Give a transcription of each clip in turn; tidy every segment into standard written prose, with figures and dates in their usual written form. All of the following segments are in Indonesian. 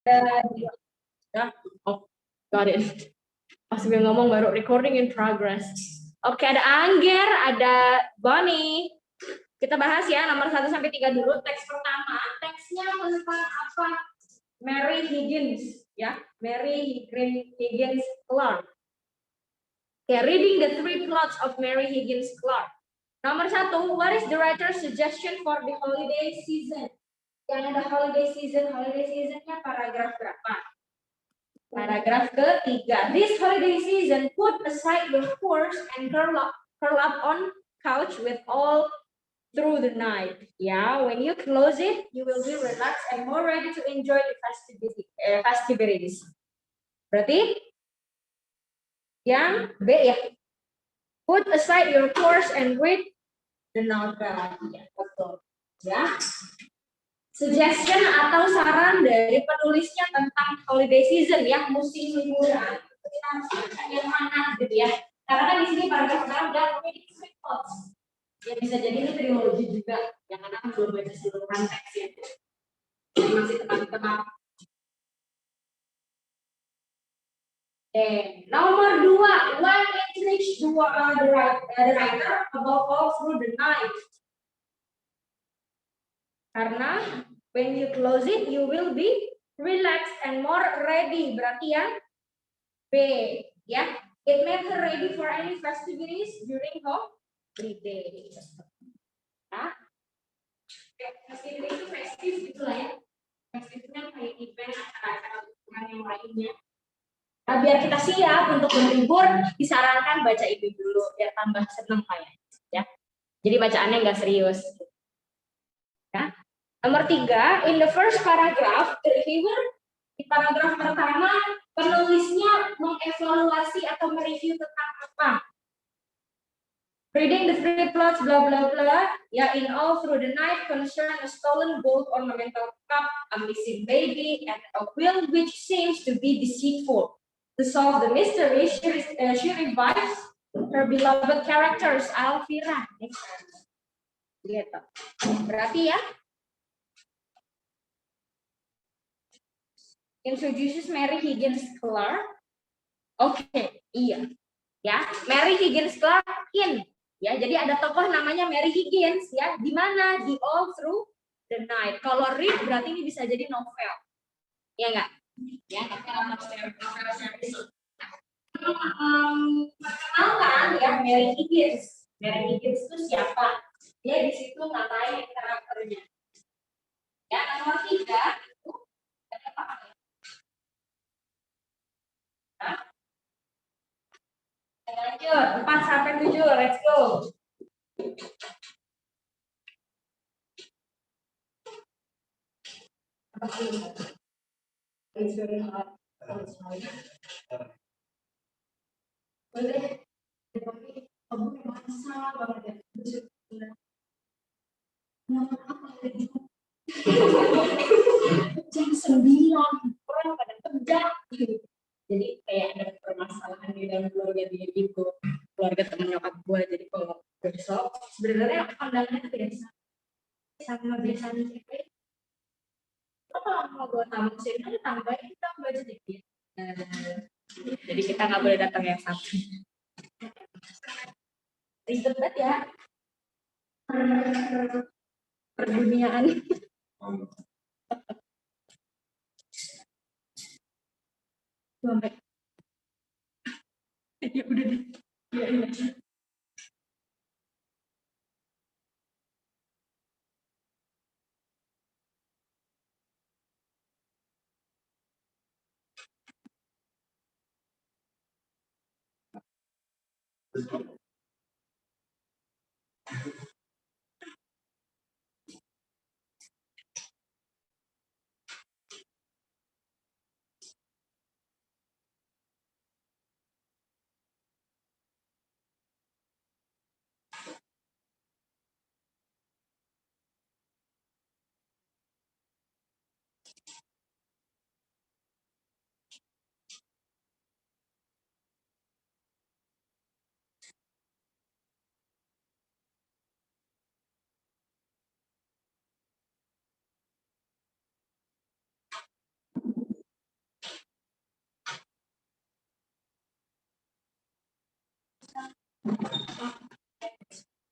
Ya, oh, got it. Pas gue ngomong baru recording in progress. Oke, ada Angger, ada Bonnie. Kita bahas ya nomor 1 sampai 3 dulu. Teks pertama, teksnya tentang apa? Mary Higgins, ya. Mary Higgins Clark. Okay, reading the 3 plots of Mary Higgins Clark. Nomor 1, what is the writer's suggestion for the holiday season? Yang ada holiday seasonnya paragraf berapa? Paragraf ketiga. This holiday season, put aside your course and curl up on couch with all through the night. Yeah, when you close it, you will be relaxed and more ready to enjoy the festivities. Berarti yang B ya. Put aside your course and read the novel. Ya, betul. Ya. Suggestion atau saran dari penulisnya tentang holiday season ya, musim liburan. Kita harus baca yang mana gitu ya. Karena kan di sini paragraf pertama udah memiliki plots. Ya bisa jadi ini trilogi juga. Yang anak belum baca seluruh teks ya. Masih teman-teman. Nomor 2, when it reached the writer above all through the night. Karena when you close it, you will be relaxed and more ready. Berarti yang B, ya. It made her ready for any festivities during holiday. Nah, festivities itu festive gitu lah ya. Festifnya kayak event acara-acara yang lainnya. Nah, biar kita siap untuk berlibur, disarankan baca ini dulu biar tambah seneng kayak ya. Jadi bacaannya nggak serius. Ya. Nomor 3, in the first paragraph, the reviewer di paragraf pertama penulisnya mengevaluasi atau mereview tentang apa? Reading the 3 plots, blah blah blah. Ya, in all through the night concern a stolen gold ornamental cup, a missing baby, and a will which seems to be deceitful. To solve the mystery, she revives her beloved characters, Alvira. Gitu. Berarti ya, introduces Mary Higgins Clark. Oke, iya. Ya, Mary Higgins Clark in. Ya, jadi ada tokoh namanya Mary Higgins ya. Di mana? Di All Through the Night. Kalau read berarti ini bisa jadi novel. Ya enggak? Ya, novel series. Perkenalkan ya Mary Higgins. Mary Higgins itu siapa? Dia di situ ngatain karakternya. Ya, nomor 3 itu apa? Lanjut, 4 sampai 7, let's go. Boleh. Jam 9 orang pada kerja gitu. Jadi kayak ada permasalahan di dalam keluarga dia gitu, keluarga temen nyokap gue. Jadi kalau besok sebenarnya pandangannya biasa sama biasanya cewek. Kalau mau gue tamu sini tambahin tambah sedikit. Jadi kita nggak boleh datang yang satu. Ribet banget ya. Perduniaan. Sampai. Ya udah deh. Ya, ya.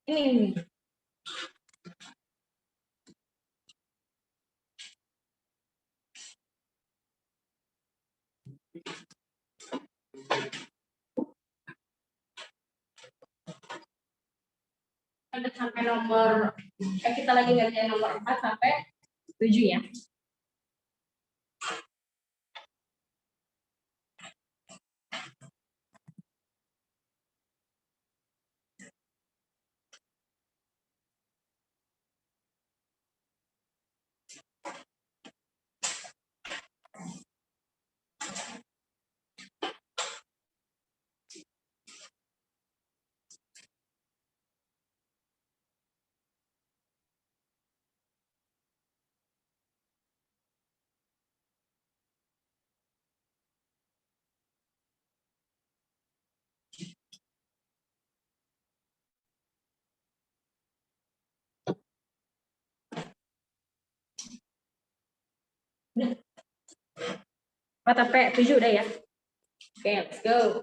Ini. Ada sampai nomor, kita lagi ngerjain nomor 4 sampai 7 ya. Udah. 4 sampai 7 udah ya. Oke, let's go.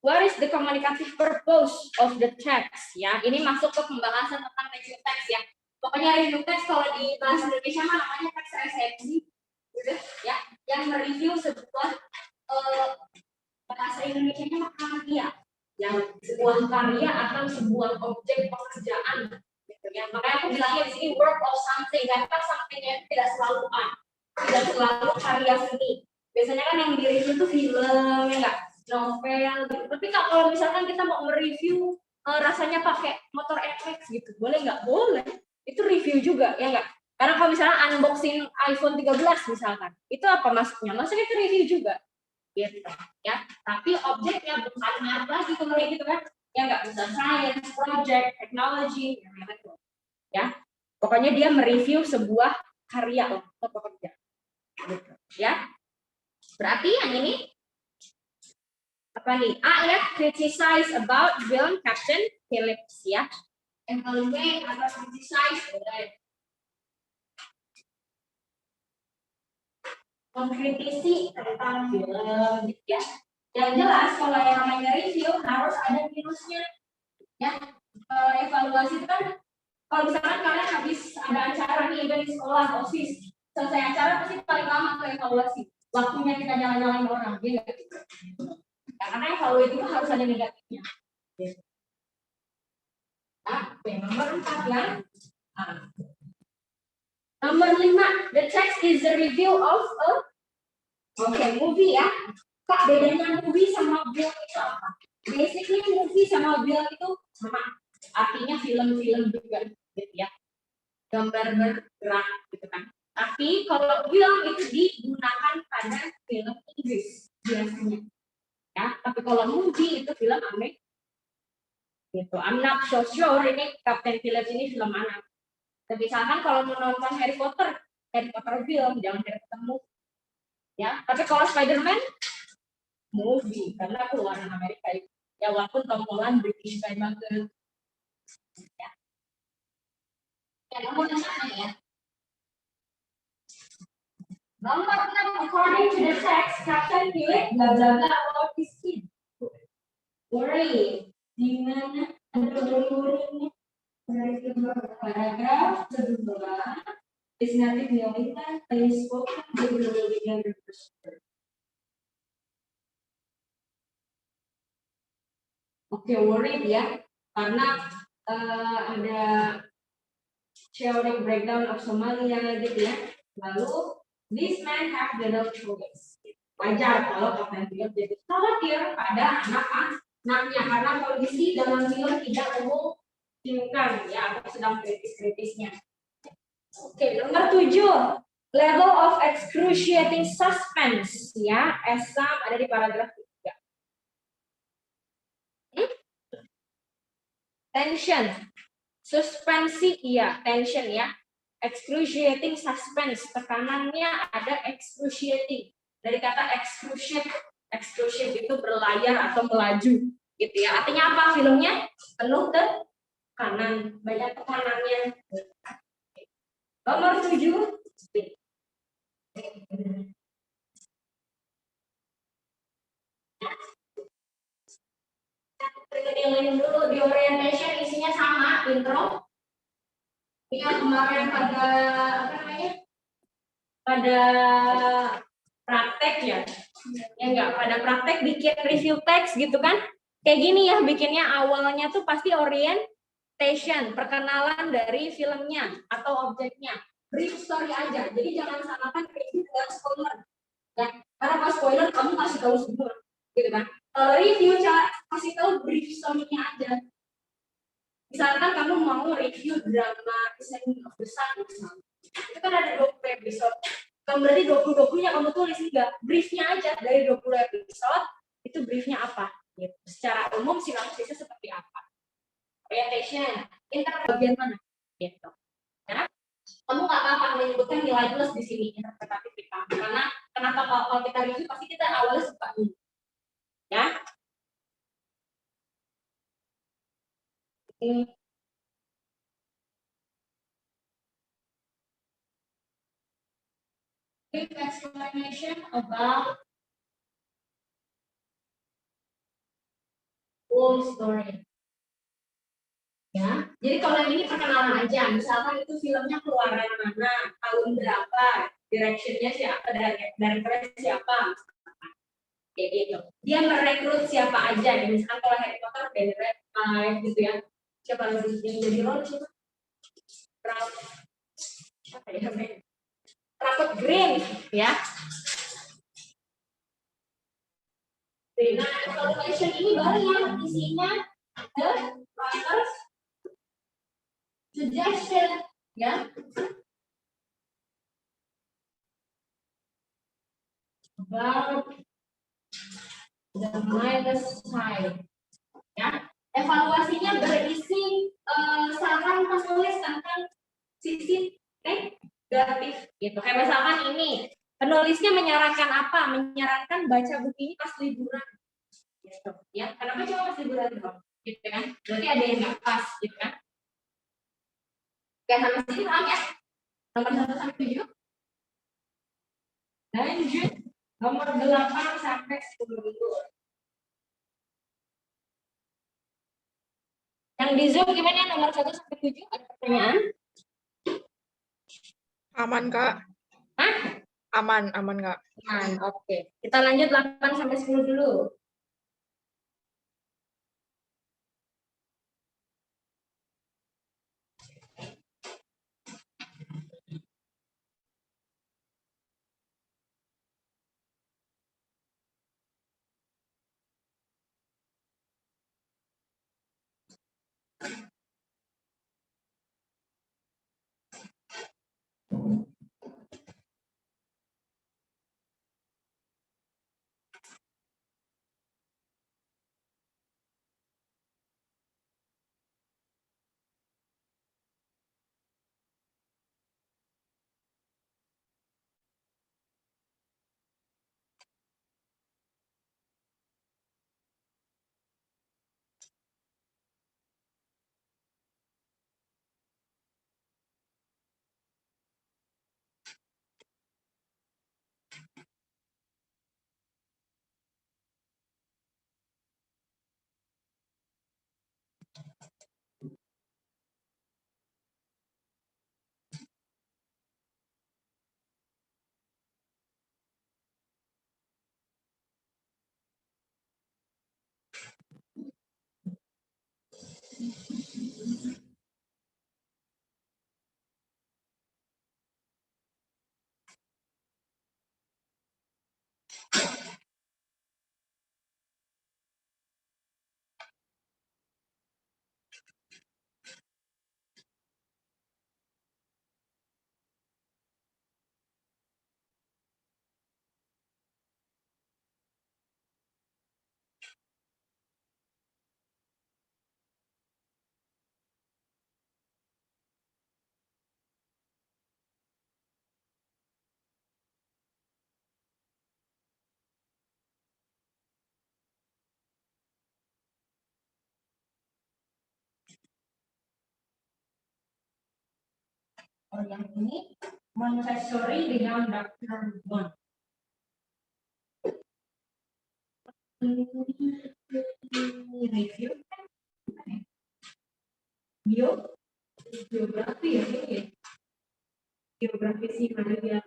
What is the communicative purpose of the text? Ya, ini masuk ke pembahasan tentang review text ya. Pokoknya review text kalau di bahasa Indonesia mah namanya teks resensi, gitu ya. Yang mereview sebuah bahasa Indonesia-nya karya, yang sebuah karya atau sebuah objek pekerjaan. Gitu ya. Makanya aku bilangnya di sini work of something, karena something-nya tidak selalu tidak selalu karya seni. Biasanya kan yang di-review itu film, ya enggak? Novel gitu. Tapi kalau misalkan kita mau mereview rasanya pakai motor FX gitu, boleh nggak? Boleh. Itu review juga, ya nggak? Karena kalau misalnya unboxing iPhone 13 misalkan, itu apa maksudnya? Maksudnya itu review juga, gitu ya. Tapi objeknya bukan art lagi kalau gitu kan? Ya nggak, bisa science, project, technology, ya. Pokoknya dia mereview sebuah karya atau pekerjaan, gitu, ya. Berarti yang ini apa nih? A ya, criticize about film Captain Phillips ya. Evaluate atau criticize boleh. Mengkritisi tentang film gitu ya. Yang jelas kalau yang namanya review harus ada minusnya. Ya, evaluasi itu kan kalau misalkan kalian habis ada acara nih di sekolah, OSIS, selesai acara pasti paling lama ke evaluasi. Waktunya kita jalan-jalan orang, ya enggak? Karena evaluasi itu harus ada negatifnya. Nomor 4 ya. Nomor 5, the text is a review of a movie ya. Kak, bedanya movie sama film itu apa? Basically movie sama film itu sama. Artinya film-film juga gitu ya. Gambar bergerak gitu kan. Tapi kalau film itu digunakan pada film Inggris biasanya. Ya, tapi kalau movie itu film Amerika. Gitu. I'm not so sure ini Captain Phillips ini film anak. Tapi misalkan kalau mau nonton Harry Potter film, jangan Harry Potter movie. Ya, tapi kalau Spider-Man movie karena keluaran Amerika itu. Ya walaupun Tom Holland British banget. Ya. Nomor 6 ya. Nomor 6, according to the text, Captain Phillips bla bla bla about his kid. Worry. Di mana ada worry-nya? Paragraf kedua. Is native Neolita, is spoken regularly in the Oke, worried ya, karena ada theoretic breakdown of Somalia gitu ya. Lalu, this man have the no choice. Wajar kalau Captain Phillips jadi khawatir pada anak-anaknya karena kondisi dalam film tidak memungkinkan ya atau sedang kritis-kritisnya. Oke, nomor 7. Level of excruciating suspense ya, exam ada di paragraf 3. Tension. Suspensi iya, tension ya. Excruciating suspense, tekanannya ada excruciating. Dari kata excruciate, excruciate itu berlayar atau melaju gitu ya. Artinya apa filmnya? Penuh tekanan, banyak tekanannya. Nomor 7. intro. Yang kemarin pada apa namanya? Pada praktek ya. Ya enggak, pada praktek bikin review teks gitu kan. Kayak gini ya bikinnya, awalnya tuh pasti orientation, perkenalan dari filmnya atau objeknya. Brief story aja. Jadi jangan samakan review dengan spoiler. Ya, karena pas spoiler kamu kasih tahu semua, gitu kan. Kalau review cara kasih tahu brief story-nya aja. Misalkan kamu mau review drama Descending of the Sun, misalnya. Itu kan ada 20 episode. Kan berarti 20-20-nya kamu tulis enggak, briefnya aja dari 20 episode, itu briefnya apa? Gitu. Secara umum sinopsisnya seperti apa? Orientation, inter bagian mana? Gitu. Ya. Kamu nggak apa-apa menyebutkan nilai plus di sini interpretatif kita. Karena kenapa kalau kita review pasti kita awalnya suka dulu. Ya. Brief explanation about whole story. Ya, jadi kalau yang ini perkenalan aja, misalkan itu filmnya keluaran mana, tahun berapa, directionnya siapa, directornya siapa, kayak gitu. Dia merekrut siapa aja, misalkan kalau Harry Potter Daniel Radcliffe gitu ya, siapa lagi yang jadi Ron siapa? Apa ya namanya? Rupert Green, ya. Nah, evaluation ini baru yang isinya the writers suggestion, ya. About the minus side, ya. Evaluasinya berisi saran penulis tentang sisi negatif, gitu. Kayak misalkan ini penulisnya menyarankan apa? Menyarankan baca buku ini pas liburan, gitu. Ya, kenapa cuma pas liburan dong? Gitu kan? Berarti ada yang nggak pas, gitu kan? Kayak sama sini paham ya? Nomor 1 sampai 7. Lanjut nomor 8 sampai 10 dulu. Yang di Zoom gimana nomor 1 sampai 7? Ada pertanyaan? Aman, Kak. Hah? Aman, Kak. Aman, oke. Kita lanjut 8 sampai 10 dulu. Oh, yang ini Montessori dengan Dr. Bon. Review. Geografi ya ini ya. Geografi sih Maria.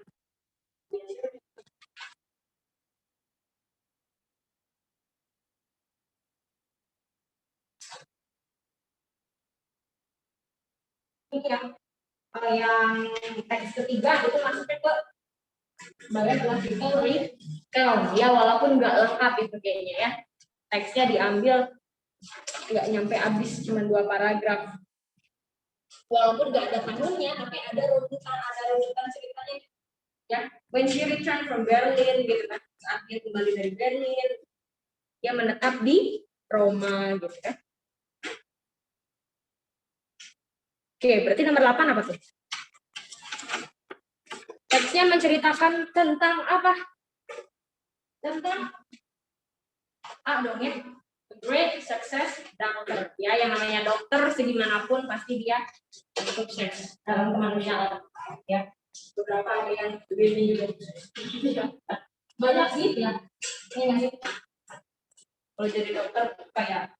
Ini yang teks ketiga itu masuknya ke bagian classical ya, walaupun nggak lengkap itu kayaknya ya. Teksnya diambil nggak nyampe habis, cuma 2 paragraf. Walaupun nggak ada kanunnya, tapi ada runutan ceritanya. Ya, when she returned from Berlin gitu kan, saat dia kembali dari Berlin, dia menetap di Roma gitu kan. Oke, berarti nomor 8 apa sih? Teksnya menceritakan tentang apa? Tentang dong ya. Great success doctor. Ya, yang namanya dokter segimanapun pasti dia sukses dalam kemanusiaan. Ya, beberapa ada yang begini juga. Banyak sih ya. Ini nggak sih? Kalau jadi dokter kayak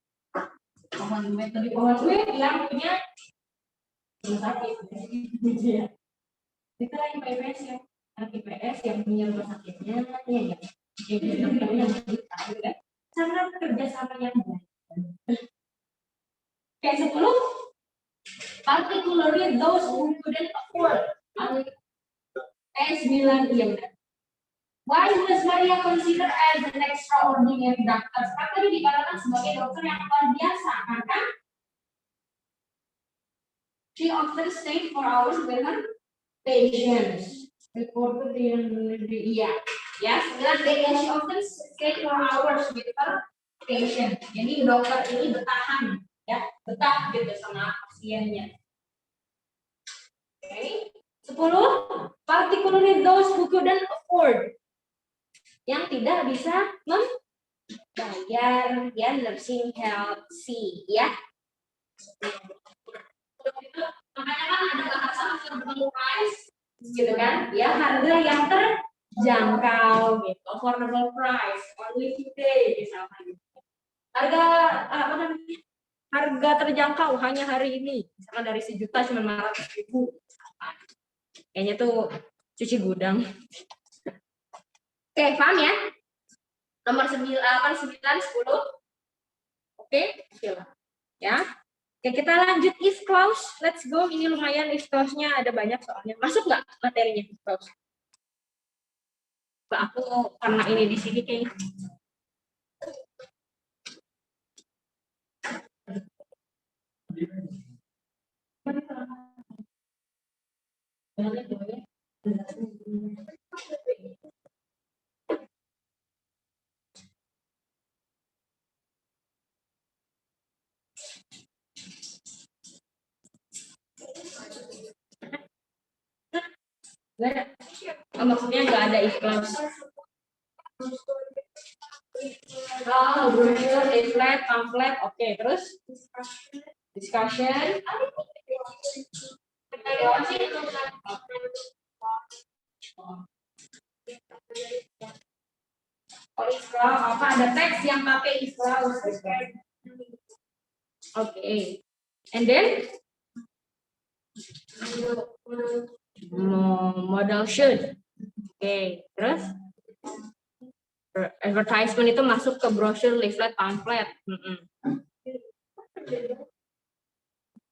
pohon yang punya rumah sakit. Ya. Kita yang PPS ya, PPS yang punya rumah sakitnya, ya. Jadi dokternya kita juga cara kerja sama yang baik. Kayak 10, particularly those who couldn't afford. Kayak 9 iya benar. Why was Maria considered as an extraordinary doctor? Karena dikatakan sebagai dokter yang luar biasa, karena she often stayed for hours with her patients. Reported iya, ya 9 day she often stayed for hours with her patient. Jadi dokter ini bertahan, ya betah gitu sama pasiennya. Oke. 10, particularly those who couldn't afford. Yang tidak bisa membayar ya nursing help C ya. Makanya kan ada bahasa affordable price gitu kan, ya harga yang terjangkau gitu, affordable price, only today misalkan gitu. Harga apa namanya? Harga terjangkau hanya hari ini, misalkan dari 1 juta cuma 500.000. Kayaknya tuh cuci gudang. Oke, paham ya? Nomor 9, 10. Oke, ya. Oke, kita lanjut if clause. Let's go. Ini lumayan if clause-nya ada banyak soalnya. Masuk nggak materinya if clause? Aku karena ini di sini kayaknya. Maksudnya nggak ada if clause. Brochure, leaflet, pamphlet, oke. Terus discussion. Oh, if clause apa? Ada teks yang pakai if clause. Oke. And then modal should. Oke. Terus advertisement itu masuk ke brochure, leaflet, pamphlet.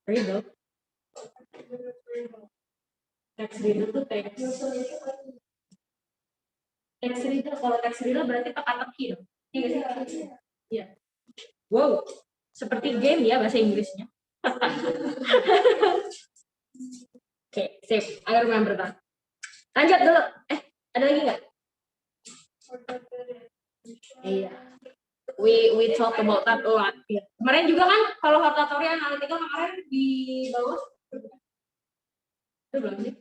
Riddle. Text riddle itu teks. Text riddle, kalau text riddle berarti teka-teki dong. Iya. Wow. Seperti game ya bahasa Inggrisnya. Oke, sip. I remember that. Lanjut dulu. Ada lagi nggak? Iya. We talk about that a lot. Ya. Kemarin juga kan kalau hortatoria analytical kemarin di bawah. Itu belum sih?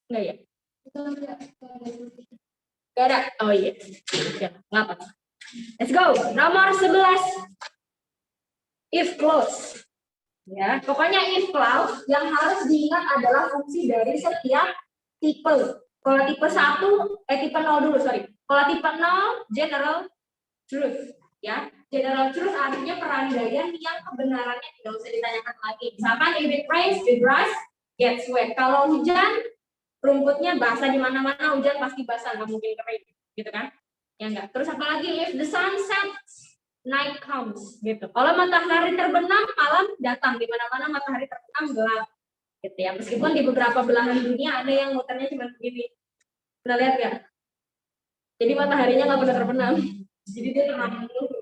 Enggak ya? Gak ada. Oh iya. Ya, nggak apa. Let's go. Nomor 11. If clause. Ya, pokoknya if clause yang harus diingat adalah fungsi dari setiap tipe. Kalau tipe 1, tipe 0 dulu, sorry. Kalau tipe 0, general truth. Ya, General truth artinya perandaian yang kebenarannya tidak usah ditanyakan lagi. Misalkan if it rains, the grass gets wet. Kalau hujan, rumputnya basah di mana-mana, hujan pasti basah, nggak mungkin kering, gitu kan? Ya enggak. Terus apa lagi? If the sun sets, night comes, gitu. Kalau matahari terbenam, malam datang. Di mana-mana matahari terbenam gelap, gitu ya. Meskipun di beberapa belahan dunia ada yang muternya cuma begini. Pernah lihat nggak? Jadi mataharinya nggak pernah terbenam. Jadi dia terang dulu.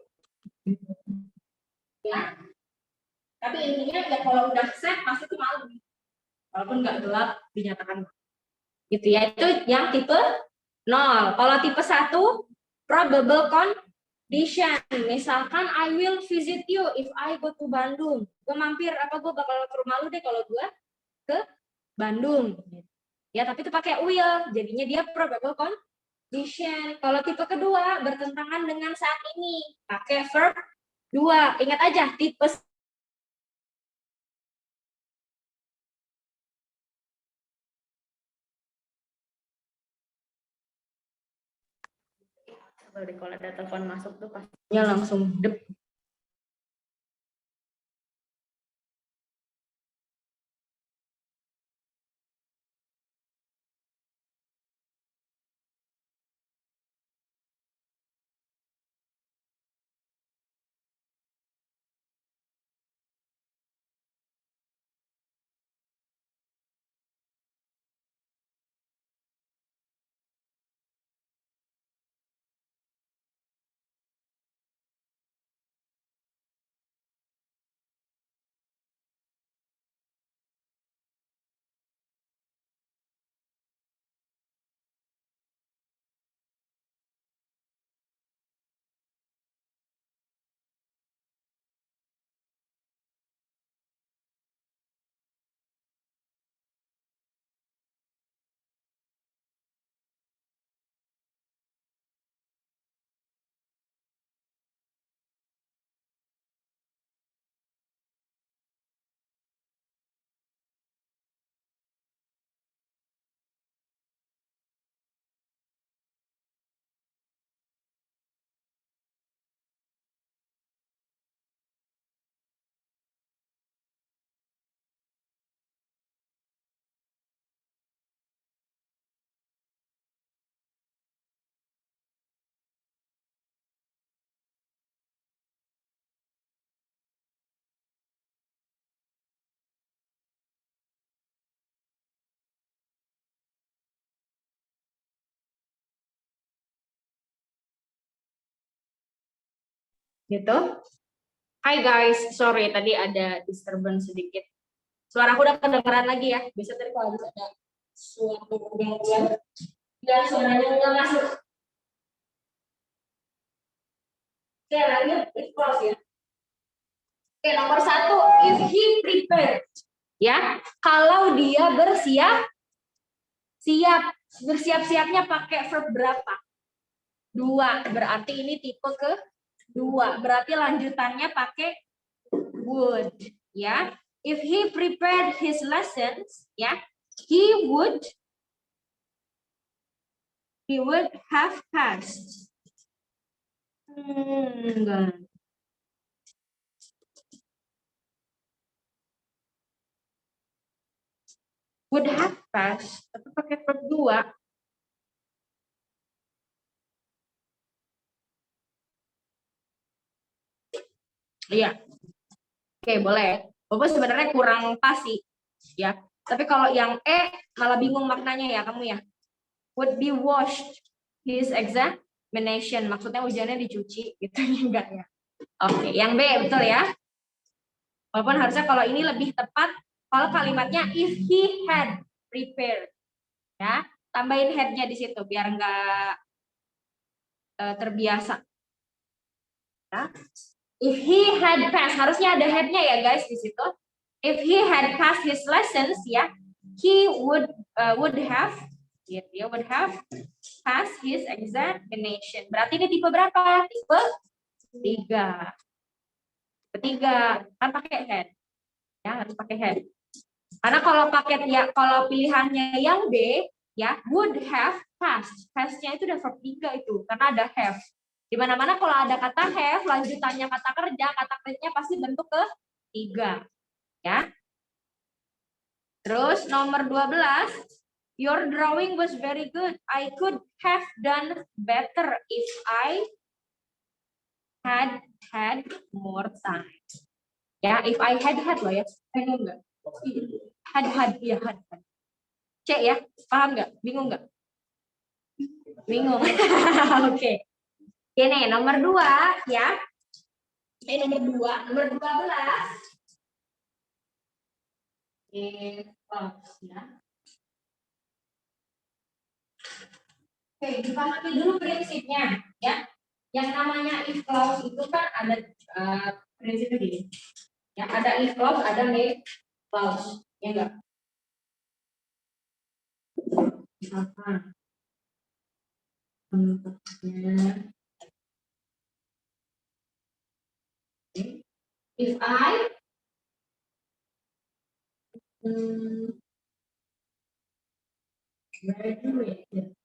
Ya. Tapi intinya ya kalau udah set pasti itu malam. Walaupun nggak gelap dinyatakan. Gitu ya. Itu yang tipe 0. Kalau tipe 1 probable condition. Misalkan I will visit you if I go to Bandung. Gue mampir apa gue bakal ke rumah lu deh kalau gue ke Bandung. Ya, tapi itu pakai will. Jadinya dia probable condition. Kalau tipe kedua bertentangan dengan saat ini, pakai verb 2. Ingat aja tipe kalau ada telepon masuk tuh pastinya langsung dep. Gitu. Hai guys, sorry tadi ada disturbance sedikit. Suara aku udah kedengeran lagi ya. Bisa tadi kalau ada suatu gangguan. Ya, suaranya nggak masuk. Oke, lanjut. Ya. Oke, nomor 1, if he prepared. Ya, kalau dia bersiap-siapnya pakai verb berapa? 2, berarti ini tipe kedua. Berarti lanjutannya pakai would, ya. If he prepared his lessons, ya, he would have passed. Enggak. Would have passed, tapi pakai verb 2. Iya. Oke, boleh. Bapak sebenarnya kurang pas sih, ya. Tapi kalau yang malah bingung maknanya ya kamu ya. Would be washed his examination. Maksudnya ujiannya dicuci gitu enggak ya. Oke, yang B betul ya. Walaupun harusnya kalau ini lebih tepat kalau kalimatnya if he had prepared. Ya, tambahin had-nya di situ biar enggak terbiasa. Ya. If he had passed, harusnya ada had-nya ya guys di situ. If he had passed his lessons, ya, he would have passed his examination. Berarti ini tipe berapa? Tipe 3. Ketiga kan pakai had, ya harus pakai had. Karena kalau pilihannya yang B, ya would have passed. Passed-nya itu udah verb 3 itu, karena ada have. Di mana-mana kalau ada kata have, lanjutannya kata kerjanya pasti bentuk ketiga. Ya. Terus nomor 12, your drawing was very good. I could have done better if I had more time. Ya, if I had loh ya. Bingung nggak? Had, ya had. C ya, paham nggak? Bingung nggak? Bingung. Oke. Ini nomor 2 ya. Nomor 12. Ya. Oke, dipahami dulu prinsipnya ya. Yang namanya if clause itu kan ada prinsipnya gini. Ya, ada if clause, ada make clause. Ya enggak? Misalkan if I graduated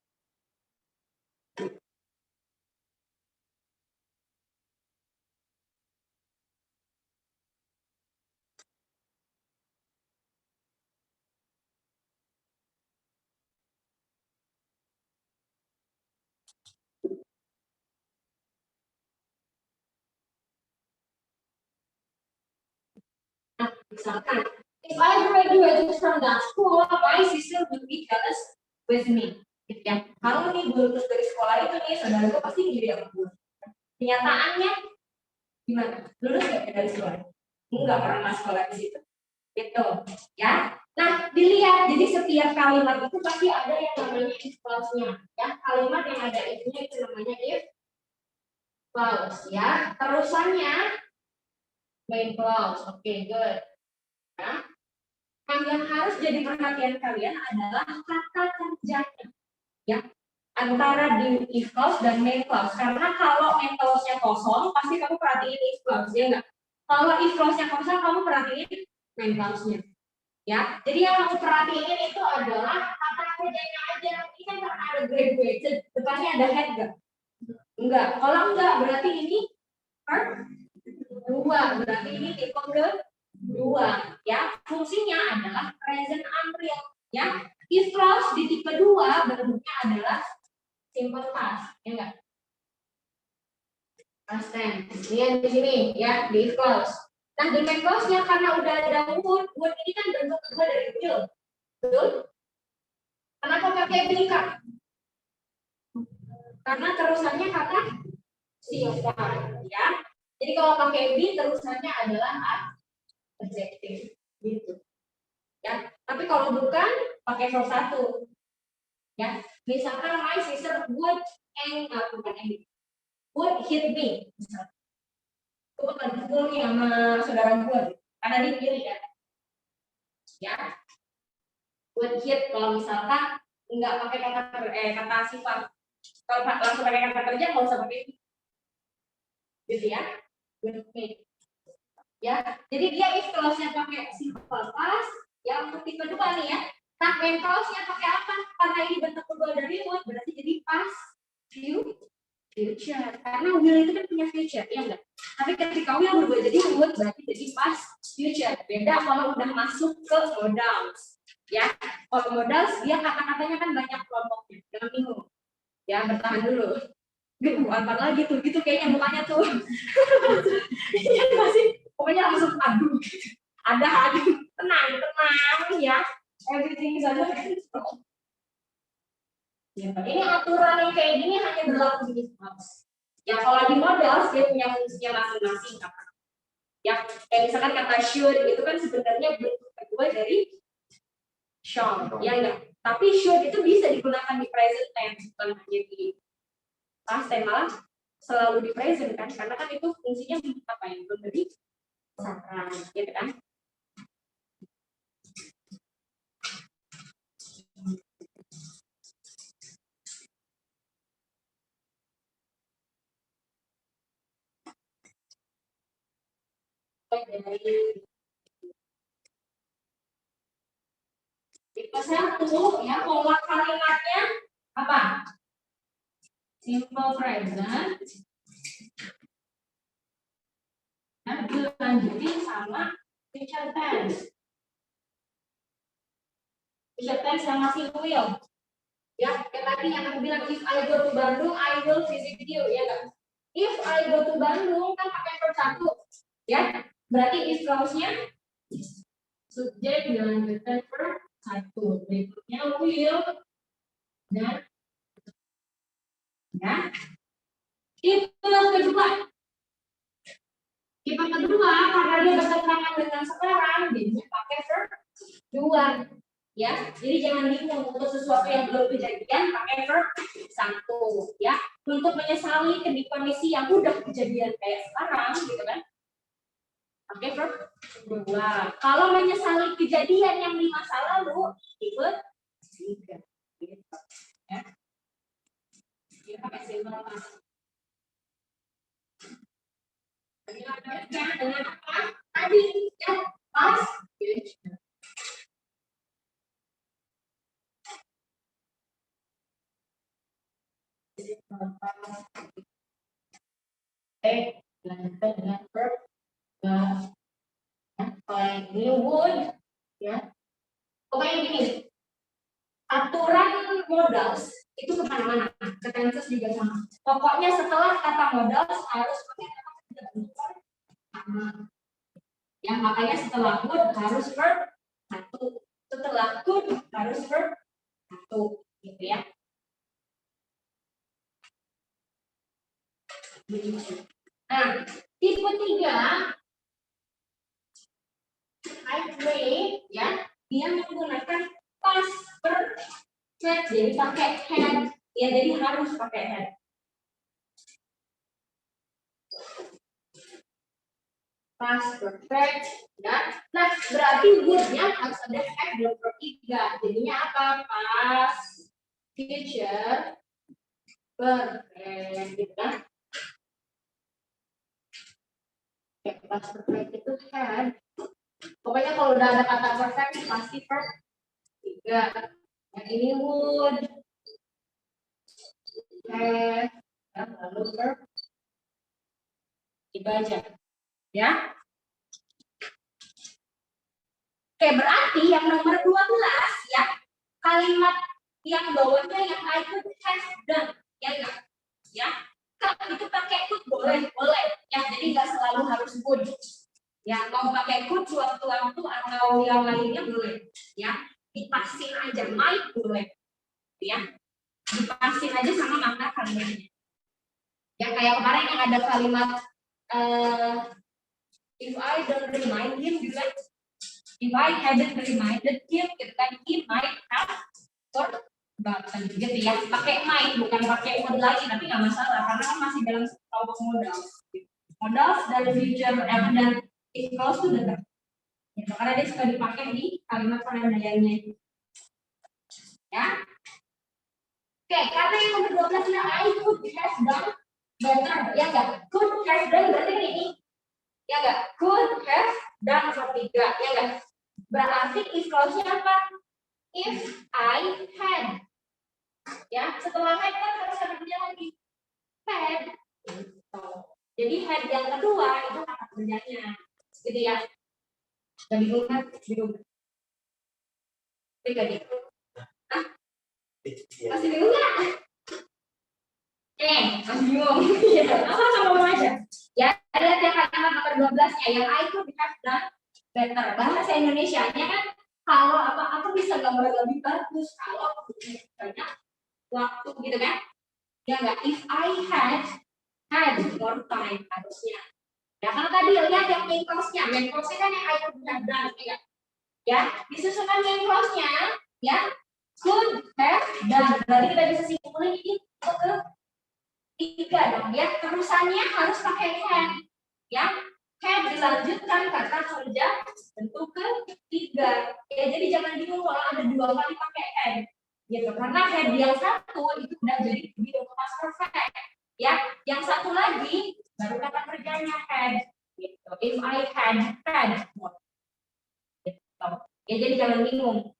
misalkan, if I graduated from that school, my sister will be jealous with me. Gitu ya. Kalau nih gue lulus dari sekolah itu nih, saudara gue pasti ngiri sama gue. Kenyataannya gimana? Lulus nggak dari sekolah? Enggak, karena nggak sekolah di situ. Gitu, ya. Nah, dilihat. Jadi setiap kalimat itu pasti ada yang namanya if clause-nya. Ya, kalimat yang ada if-nya itu namanya if clause. Ya, terusannya main clause. Oke, good. Ya. Yang harus jadi perhatian kalian adalah kata kerjanya, ya, antara di if clause dan main clause. Karena kalau main clause-nya kosong, pasti kamu perhatiin if clause, ya enggak? Kalau if clause-nya kosong, kamu perhatiin main clause-nya, ya. Jadi yang kamu perhatiin itu adalah kata kerjanya aja. Ini kan karena ada graduated, depannya ada had enggak? Enggak. Kalau enggak, berarti ini verb 2, berarti ini tipe kedua, ya. Fungsinya adalah present unreal, ya. If clause di tipe 2 bentuknya adalah simple past, ya enggak? Past tense. Ini yang di sini, ya, di if clause. Nah, di main clause-nya karena udah ada would ini kan bentuk kedua dari will. Betul? Kenapa pakai be, Kak? Karena terusannya kata siapa, ya. Jadi kalau pakai be terusannya adalah adjective, gitu. Ya, tapi kalau bukan pakai verb 1. Ya, misalkan my sister would hit me. Misalkan. Aku akan pukul nih sama saudara gue, karena dia kiri ya. Ya, would hit kalau misalkan nggak pakai kata sifat. Kalau langsung pakai kata kerja nggak usah pakai gitu ya. Would hit. Ya, jadi dia if clause-nya pakai simple past, ya untuk tipe 2 nih ya. Nah, main clause-nya pakai apa? Karena ini bentuk kedua dari would, berarti jadi past future. Karena will itu kan punya future, ya enggak? Tapi ketika will berubah jadi would, berarti jadi past future. Beda kalau udah masuk ke modals. Ya, kalau modals dia kata-katanya kan banyak kelompoknya. Jangan bingung. Ya, bertahan dulu. Gitu, apa lagi tuh? Gitu kayaknya mukanya tuh. Iya masih pokoknya langsung aduh gitu. Ada tenang ya, everything is under control. Ya, ini aturan yang kayak gini hanya berlaku di clause. Ya kalau di modal dia punya fungsinya masing-masing. Ya kayak misalkan kata should itu kan sebenarnya bentuk kedua dari shall, ya enggak? Tapi should itu bisa digunakan di present tense, bukan hanya di past tense, malah selalu di present kan, karena kan itu fungsinya apa yang memberi saran, gitu kan? Dari tipe 1 ya, pola kalimatnya apa? Simple present Nah, dilanjutin sama future tense. Future tense yang masih will. Ya, kayak tadi yang aku bilang, if I go to Bandung, I will visit you, ya kan? If I go to Bandung kan pakai verb satu, ya. Berarti if clause-nya subjek dilanjutkan verb satu. Berikutnya will dan ya. If kedua, if kedua karena dia bertentangan dengan sekarang, jadinya pakai verb dua. Ya, jadi jangan bingung untuk sesuatu yang belum kejadian pakai verb satu, ya. Untuk menyesali di kondisi yang udah kejadian kayak sekarang, gitu kan? Pakai verb dua. Kalau menyesali kejadian yang di masa lalu, tipe tiga. Gitu. Ya. Kita pakai simple past. Dengan apa? Tadi ya past future. Dilanjutkan dengan verb you would, ya. Pokoknya gini, aturan modals itu kemana-mana, ke tenses juga sama. Pokoknya setelah kata modals harus pakai kata sama. Ya, makanya setelah would harus verb satu, setelah could harus verb satu, gitu ya. Nah, tipe 3 way, ya, dia menggunakan past perfect, jadi pakai had, ya, jadi harus pakai had. Past perfect, ya. Nah, berarti would-nya harus ada had belum verb 3. Jadinya apa? Past future perfect, gitu kan? Past perfect itu had. Pokoknya kalau udah ada kata perfect pasti verb 3. Yang ini would, have, lalu verb dibaca, ya. Oke, berarti yang nomor 12, ya, kalimat yang bawahnya yang I could have done, ya enggak? Ya, kalau itu pakai could boleh, ya, jadi nggak selalu harus would. Ya, mau pakai could suatu-waktu atau yang lainnya boleh, ya. Dipasin aja, might boleh, ya. Dipasin aja sama makna kalimatnya. Ya, kayak kemarin yang ada kalimat if I don't remind him, gitu kan? If I hadn't reminded him, gitu kan, he might have forgotten, gitu ya. Pakai might, bukan pakai would lagi, tapi nggak masalah karena kan masih dalam kelompok modal. Modals dan future dan if clause itu dekat. Ya, karena dia suka dipakai di kalimat penandaiannya. Ya. Oke, kata yang nomor 12 adalah I could have done better, ya enggak? Could have done berarti ini, ya enggak? Could have done nomor 3, ya enggak? Berarti if clause-nya apa? If I had, ya, setelah had kan harus ada kerja lagi. Had, jadi had yang kedua itu kata kerjanya, gitu ya. Dan bingung kan? Bingung. Tidak gitu. Masih bingung nggak? Masih bingung. Apa ngomong aja? Ya, lihat yang kalimat nomor 12-nya yang I could have done better. Bahasa Indonesianya kan kalau aku bisa gambar lebih bagus kalau banyak waktu, gitu kan? Ya enggak, if I had more time harusnya. Ya, karena tadi lihat yang main clause-nya kan yang I could have done, ya. Ya, disusunkan main clause-nya, ya. Could have done. Berarti kita bisa simpulin ini ke 3 dong, ya. Terusannya harus pakai had, ya. Had dilanjutkan kata kerja bentuk ketiga. Ya, jadi jangan bingung kalau ada 2 kali pakai had, gitu. Karena had yang satu itu udah jadi past perfect, ya. Yang satu lagi baru kata kerjanya had, gitu. If I had more, gitu. Ya, jadi jangan bingung.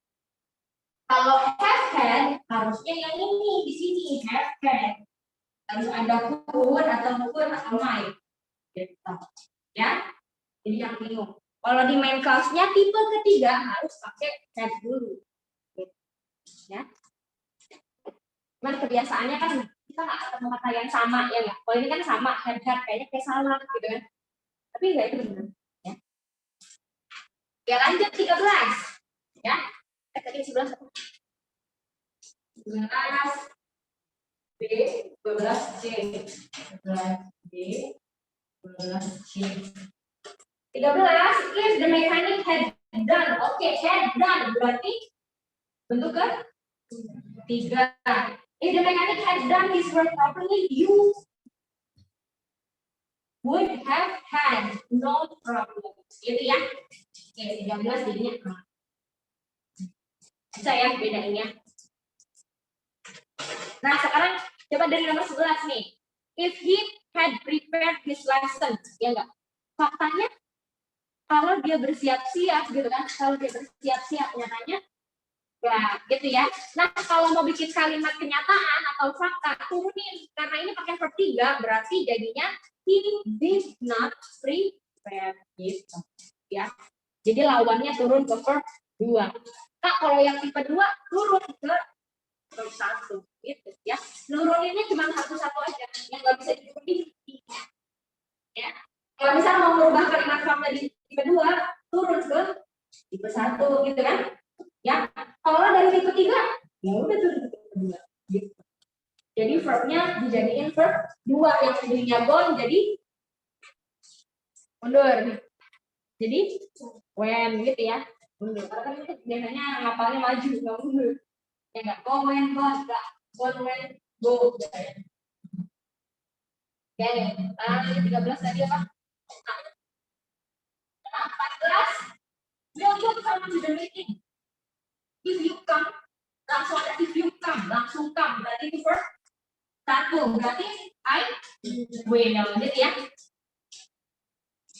Kalau have had harusnya yang ini di sini have had. Harus ada could atau might, gitu. Ya. Jadi jangan bingung. Kalau di main class-nya tipe ketiga harus pakai had dulu. Ya. Cuman kebiasaannya kan kita nggak ketemu kata yang sama ya nggak. Kalau ini kan sama had kayaknya kayak salah gitu kan. Tapi enggak itu benar. Ya. Ya lanjut 13. Ya. Tadi 11 apa? 11 B 12 C 12 B 12 C 13 is the mechanic had done. Oke, had done berarti bentuk ke 3. If the mechanic had done his work properly, you would have had no problem. Gitu ya. Oke, 13 jadinya A. Bisa ya bedainnya. Nah, sekarang coba dari nomor 11 nih. If he had prepared his lesson, ya enggak? Faktanya kalau dia bersiap-siap gitu kan, kalau dia bersiap-siap nyatanya ya gitu ya. Nah, kalau mau bikin kalimat kenyataan atau fakta turunin karena ini pakai verb 3 berarti jadinya he did not prepare gitu ya. Jadi lawannya turun ke verb 2. Kak, kalau yang tipe 2 turun ke verb 1 gitu ya. Nuruninnya cuma satu-satu aja yang nggak bisa diturunin. Ya. Kalau misalnya mau merubah kalimat fakta di tipe 2 turun ke tipe 1 gitu kan. Ya, kalau dari tipe 3 ya udah turun ke tipe 2 gitu. Jadi verbnya dijadiin verb 2 yang tadinya gone jadi mundur. Jadi when gitu ya. Mundur. Karena kan itu biasanya ngapalnya maju nggak mundur. Ya enggak go when go enggak go when go gitu ya. Oke, 13 tadi apa? Nah, 14 will you come to the meeting? If you come, langsung ada if you come, langsung come. Berarti itu verb 1. Berarti I will gitu ya.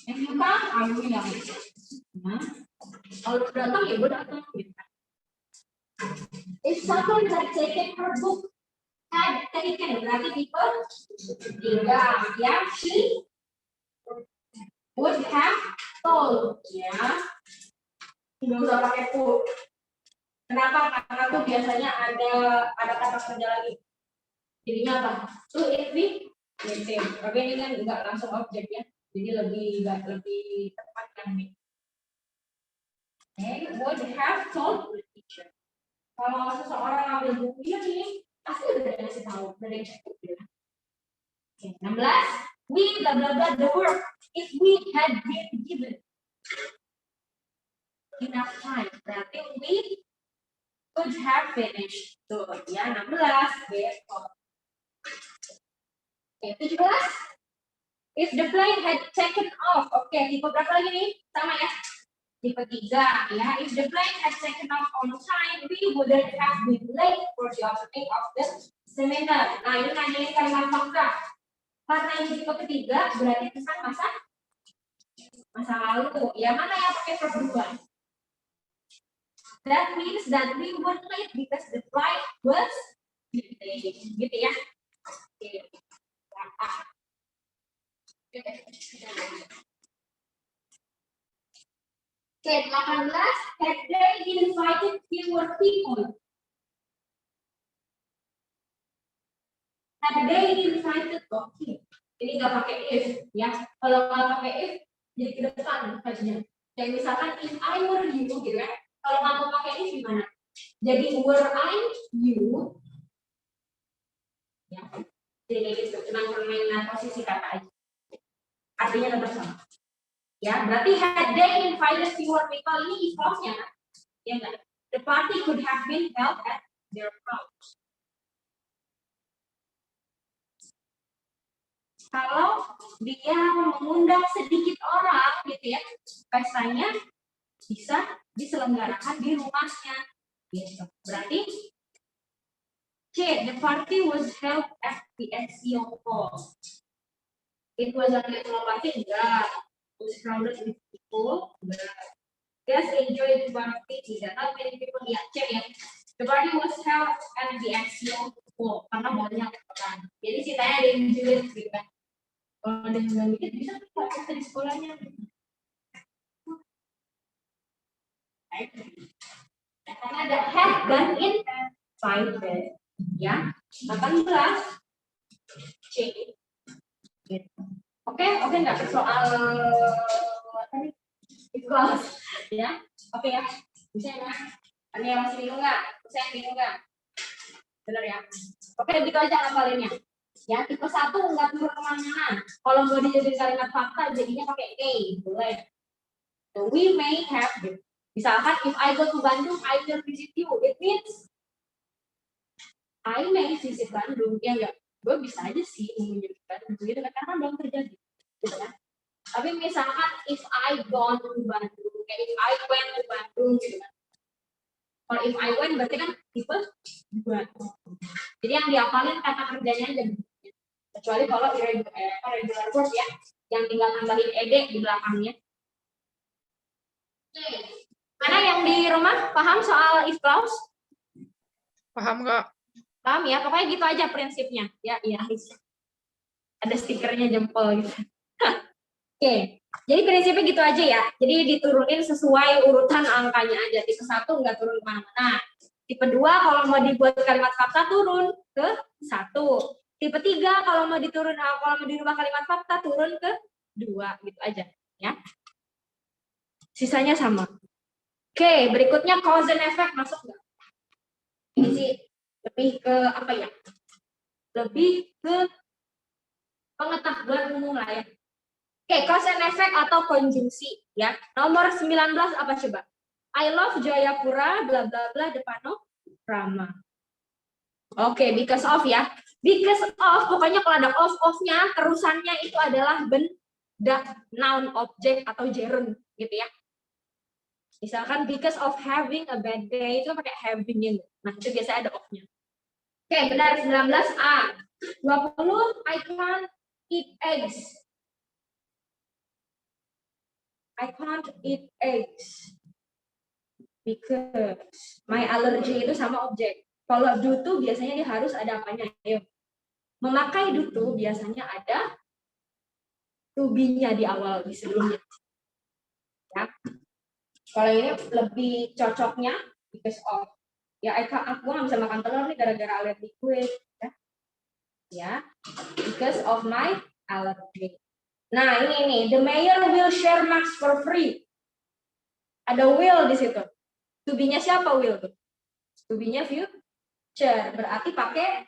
If you come, I will. Nah, kalau datang ya gue datang gitu. If someone had taken her book, had taken berarti tipe 3 ya. She would have told ya. Nggak usah pakai would. Kenapa? Karena tuh biasanya ada kata kerja lagi. Jadinya apa? To if we tapi ini kan enggak langsung objeknya. Jadi lebih tepat kan nih. Okay, would have told the teacher. Kalau seseorang ambil buku ini pasti udah dikasih tahu, udah dicek gitu. Oke, 16. We blah blah blah the work if we had been given enough time. Berarti we could have finished. Tuh, ya 16. Besok. Oke, 17. If the plane had taken off. Oke, tipe berapa lagi nih? Sama ya. Tipe 3 ya. If the plane had taken off on time, we wouldn't have been late for the opening of the seminar. Nah, ini nanyain kalimat fakta. Karena ini tipe ketiga, berarti kesan masa lalu. Ya, mana yang pakai verb 2? That means that we were late because the flight was delayed. Gitu ya. Oke. Oke, 18. Had they invited fewer people? Had they invited? Oke. Ini nggak pakai if ya. Kalau nggak pakai if, jadi ke depan aja. Kayak misalkan if I were you gitu ya. Kalau nggak mau pakai if gimana? Jadi were I you? Ya. Jadi gitu. Cuma permainan posisi kata aja. Artinya tetap sama. Ya, berarti had they invited fewer people ini if clause-nya kan? Ya enggak? The party could have been held at their house. Kalau dia mengundang sedikit orang gitu ya, pestanya bisa diselenggarakan di rumahnya. Gitu. Berarti C, the party was held at the SEO hall. It was a national party, enggak. It was crowded with people, enggak. Yes, enjoy the party, tidak. Not many people, ya, C ya. The party was held at the SEO hall, karena banyak orang. Jadi ceritanya ada yang julid gitu kan. Kalau ada yang bilang dikit bisa nggak kita di sekolahnya? Karena ada have dan invited. Ya, 18 C. Gitu. Oke nggak soal tadi kelas ya? Oke ya, bisa ya? Ada yang masih bingung nggak? Bisa yang bingung nggak? Benar ya? Oke, gitu aja hafalinnya. Ya, tipe 1 nggak turun kemana-mana. Kalau mau dijadiin kalimat fakta, jadinya pakai A, boleh. So, we may have, gitu. Misalkan, if I go to Bandung, I will visit you. It means I may visit Bandung. Ya enggak? Gue bisa aja sih mengunjungi Bandung, gitu kan? Karena belum terjadi. Gitu kan? Tapi misalkan, if I gone to Bandung, kayak if I went to Bandung, gitu kan? Kalau if I went, berarti kan tipe 2. Jadi yang dihafalin kata kerjanya aja. Kecuali kalau irregular verb ya, yang tinggal tambahin ed di belakangnya. Mana yang di rumah paham soal if clause? Paham, Kak? Paham ya, pokoknya gitu aja prinsipnya. Ya, iya. Ada stikernya jempol gitu. Oke, jadi prinsipnya gitu aja ya. Jadi diturunin sesuai urutan angkanya aja. Tipe 1 nggak turun kemana-mana. Tipe 2 kalau mau dibuat kalimat fakta turun ke 1. Tipe 3 kalau mau dirubah kalimat fakta turun ke 2, gitu aja ya. Sisanya sama. Oke, berikutnya cause and effect masuk nggak? Ini sih lebih ke apa ya? Lebih ke pengetahuan umum lah ya. Oke, cause and effect atau konjungsi ya. Nomor 19 apa coba? I love Jayapura bla bla bla the panorama. Oke, because of ya. Because of, pokoknya kalau ada of-nya, terusannya itu adalah benda, noun, objek, atau gerund, gitu ya. Misalkan because of having a bad day, itu pakai having-nya. Nah, itu biasanya ada of-nya. Oke, benar, 19A. 20, I can't eat eggs. I can't eat eggs. Because my allergy itu sama objek. Kalau do to biasanya dia harus ada apanya. Ayo. Memakai do to biasanya ada to be-nya di awal, di sebelumnya. Ya. Kalau ini lebih cocoknya because of. Ya, aku nggak bisa makan telur nih gara-gara alergi gue. Ya, because of my allergy. Nah, ini nih, the mayor will share masks for free. Ada will di situ. To be-nya siapa will tuh? To be-nya future, berarti pakai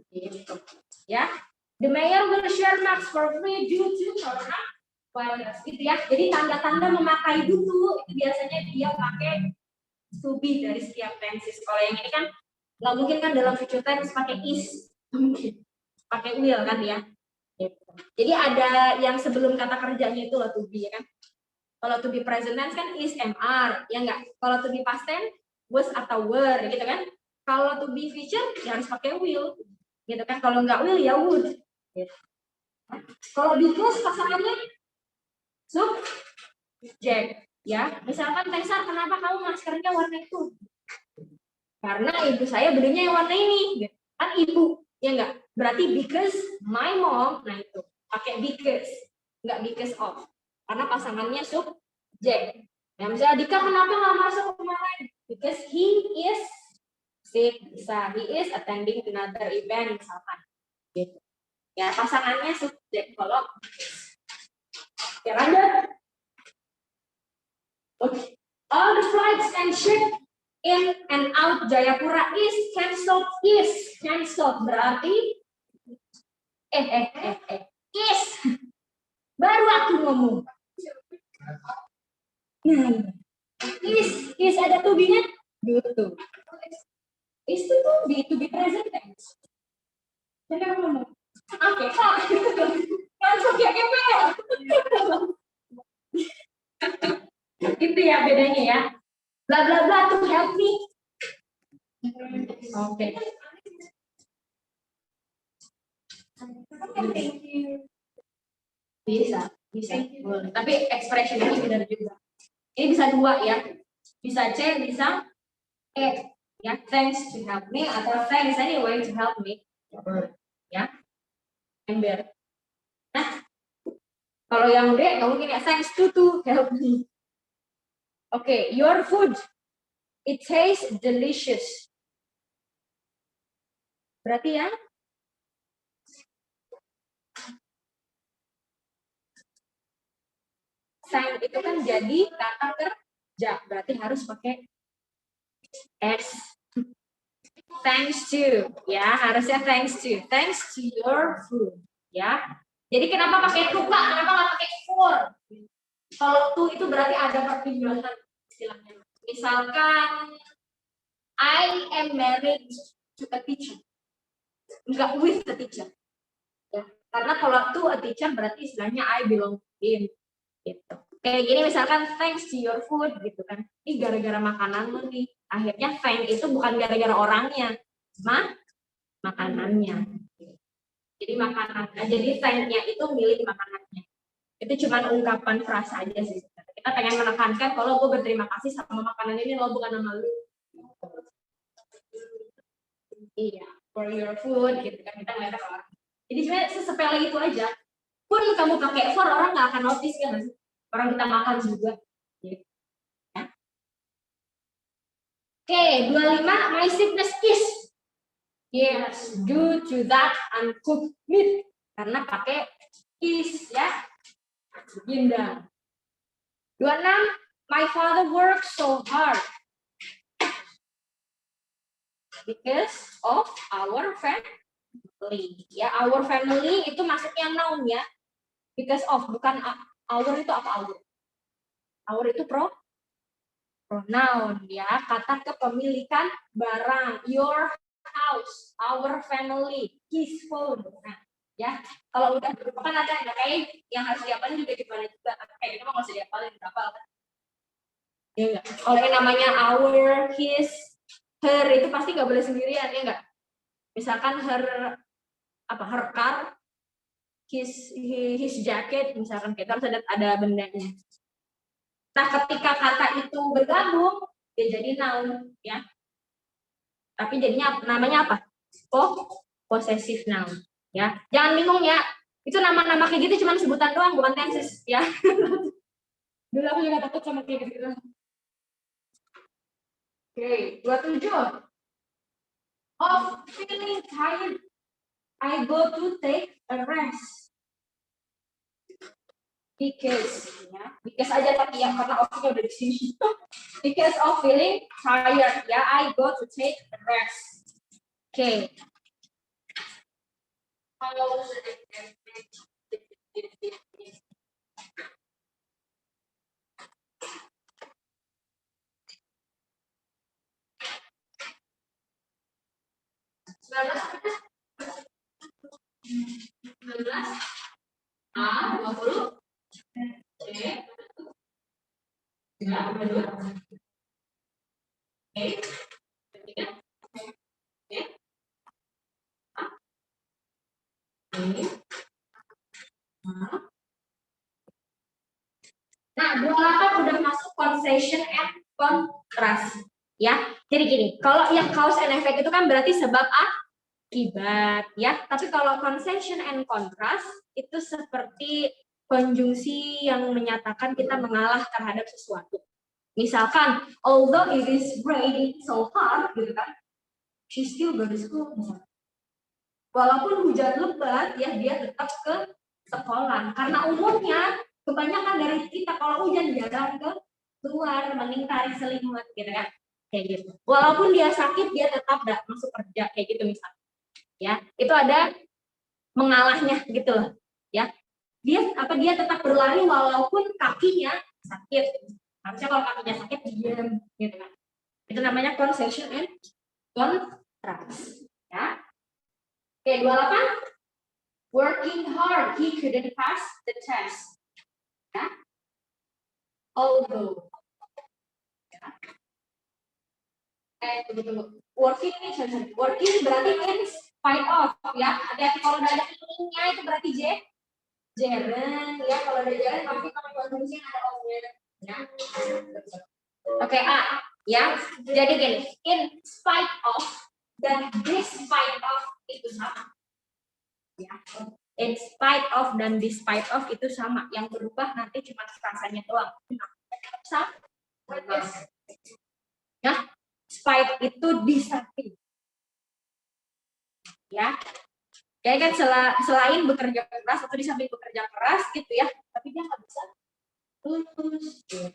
gitu. Ya, the mayor will share masks for free due to coronavirus. Gitu ya. Jadi tanda-tanda memakai dulu itu biasanya dia pakai to be dari setiap tenses. Kalau yang ini kan nggak mungkin kan dalam future tense pakai is, mungkin pakai will kan ya. Jadi ada yang sebelum kata kerjanya itu loh to be ya kan. Kalau to be present tense kan is, MR, ya enggak. Kalau to be past tense was atau were gitu kan. Kalau to be future ya harus pakai will, gitu kan. Kalau enggak will ya would. Gitu. Kalau because pasangannya subjek, ya. Misalkan Tessa, kenapa kamu maskernya warna itu? Karena ibu saya belinya yang warna ini, gitu. Kan ibu, ya enggak. Berarti because my mom, nah itu pakai because, enggak because of. Karena pasangannya subjek. Ya, misalnya Dika kenapa nggak masuk kemarin? Because he is sick, bisa he is attending another event misalkan. Gitu. Ya pasangannya subjek. Kalau ya lanjut. Okay. All the flights and ship in and out Jayapura is cancelled. Is cancelled berarti is. Baru aku ngomong. Nah, is ada to be-nya gitu. Is itu to be present tense. Jadi aku ngomong, oke, langsung ya KPR. Itu ya bedanya ya. Bla bla bla to help me. Oke. Bisa. Boleh. Tapi expression ini benar juga. Ini bisa dua ya. Bisa C, bisa E. Ya, thanks to help me atau thanks anyway to help me. Ya. Ember. Nah, kalau yang D, nggak mungkin ya thanks to help me. Oke, your food. It tastes delicious. Berarti ya? Thank itu kan jadi kata kerja. Berarti harus pakai S. Thanks to. Ya, harusnya thanks to. Thanks to your food. Ya. Jadi kenapa pakai to, Kak? Kenapa nggak pakai for? Kalau to itu berarti ada perpindahan istilahnya. Misalkan I am married to a teacher. Enggak with the teacher. Ya. Karena kalau to a teacher berarti istilahnya I belong to him. Gitu. Kayak gini misalkan thanks to your food gitu kan. Ini gara-gara makanan lu nih. Akhirnya thank itu bukan gara-gara orangnya, cuma makanannya. Jadi makanan. Jadi thank-nya itu milik makanannya. Itu cuma ungkapan frasa aja sih. Kita pengen menekankan kalau gue berterima kasih sama makanan ini lo bukan nama lu. Iya, for your food gitu kan kita ngeliatnya orang. Jadi sebenarnya sesepele itu aja. Pun kamu pakai for orang nggak akan notice kan? Orang kita makan juga. Gitu. Ya. Oke, 25 my sickness is. Yes, due to that uncooked meat. Karena pakai is ya. Ginda. 26 my father works so hard. Because of our family. Ya, our family itu masuknya noun ya. Because of, bukan our itu apa our? Our itu pronoun ya, kata kepemilikan barang. Your house, our family, his phone. Nah, ya, kalau udah berupa kan ada kayak yang harus diapalin juga gimana juga. Kayak gitu mah nggak usah diapalin berapa kan? Ya enggak. Kalau yang namanya our, his, her itu pasti nggak boleh sendirian ya enggak. Misalkan her car, his jacket, misalkan kita harus ada bendanya. Nah, ketika kata itu bergabung, dia jadi noun, ya. Tapi jadinya namanya apa? Possessive noun, ya. Jangan bingung ya. Itu nama-nama kayak gitu cuma sebutan doang, bukan tenses, ya. Dulu aku juga takut sama kayak gitu. Oke, 27. Of feeling tired, I go to take a rest. Because aja tapi ya karena of-nya udah di sini. Because of feeling tired, ya, I go to take a rest. Okay. A 20 C ya betul. Oke. Ketiga. Oke. Ini. Nah, 28 udah masuk concession and contrast. Ya, jadi gini, kalau yang cause and effect itu kan berarti sebab akibat, ya. Tapi kalau concession and contrast itu seperti konjungsi yang menyatakan kita mengalah terhadap sesuatu. Misalkan, although it is raining so hard, gitu kan, she still go to school. Walaupun hujan lebat, ya dia tetap ke sekolah. Karena umumnya kebanyakan dari kita kalau hujan jarang keluar, mending tarik selimut, gitu kan, kayak gitu. Walaupun dia sakit, dia tetap masuk kerja, kayak gitu misalnya. Ya, itu ada mengalahnya, gitu loh. Ya, dia tetap berlari walaupun kakinya sakit. Harusnya kalau kakinya sakit diam, gitu kan. Itu namanya concession and contrast. Ya. Oke, 28. Working hard, he couldn't pass the test. Ya. Although. Ya. Tunggu. Working ini, working berarti in spite of, ya. Ada kalau udah ada ininya itu berarti jeren, ya. Kalau ada jeren pasti pakai konjungsi yang ada of-nya. Ya. Oke, A, ya. Jadi gini, in spite of dan despite of itu sama. Ya. In spite of dan despite of itu sama. Yang berubah nanti cuma frasanya doang. Sama. Ya, spite itu di samping. Ya, kayak kan selain bekerja keras atau di samping bekerja keras gitu ya, tapi dia nggak bisa lulus. Gitu.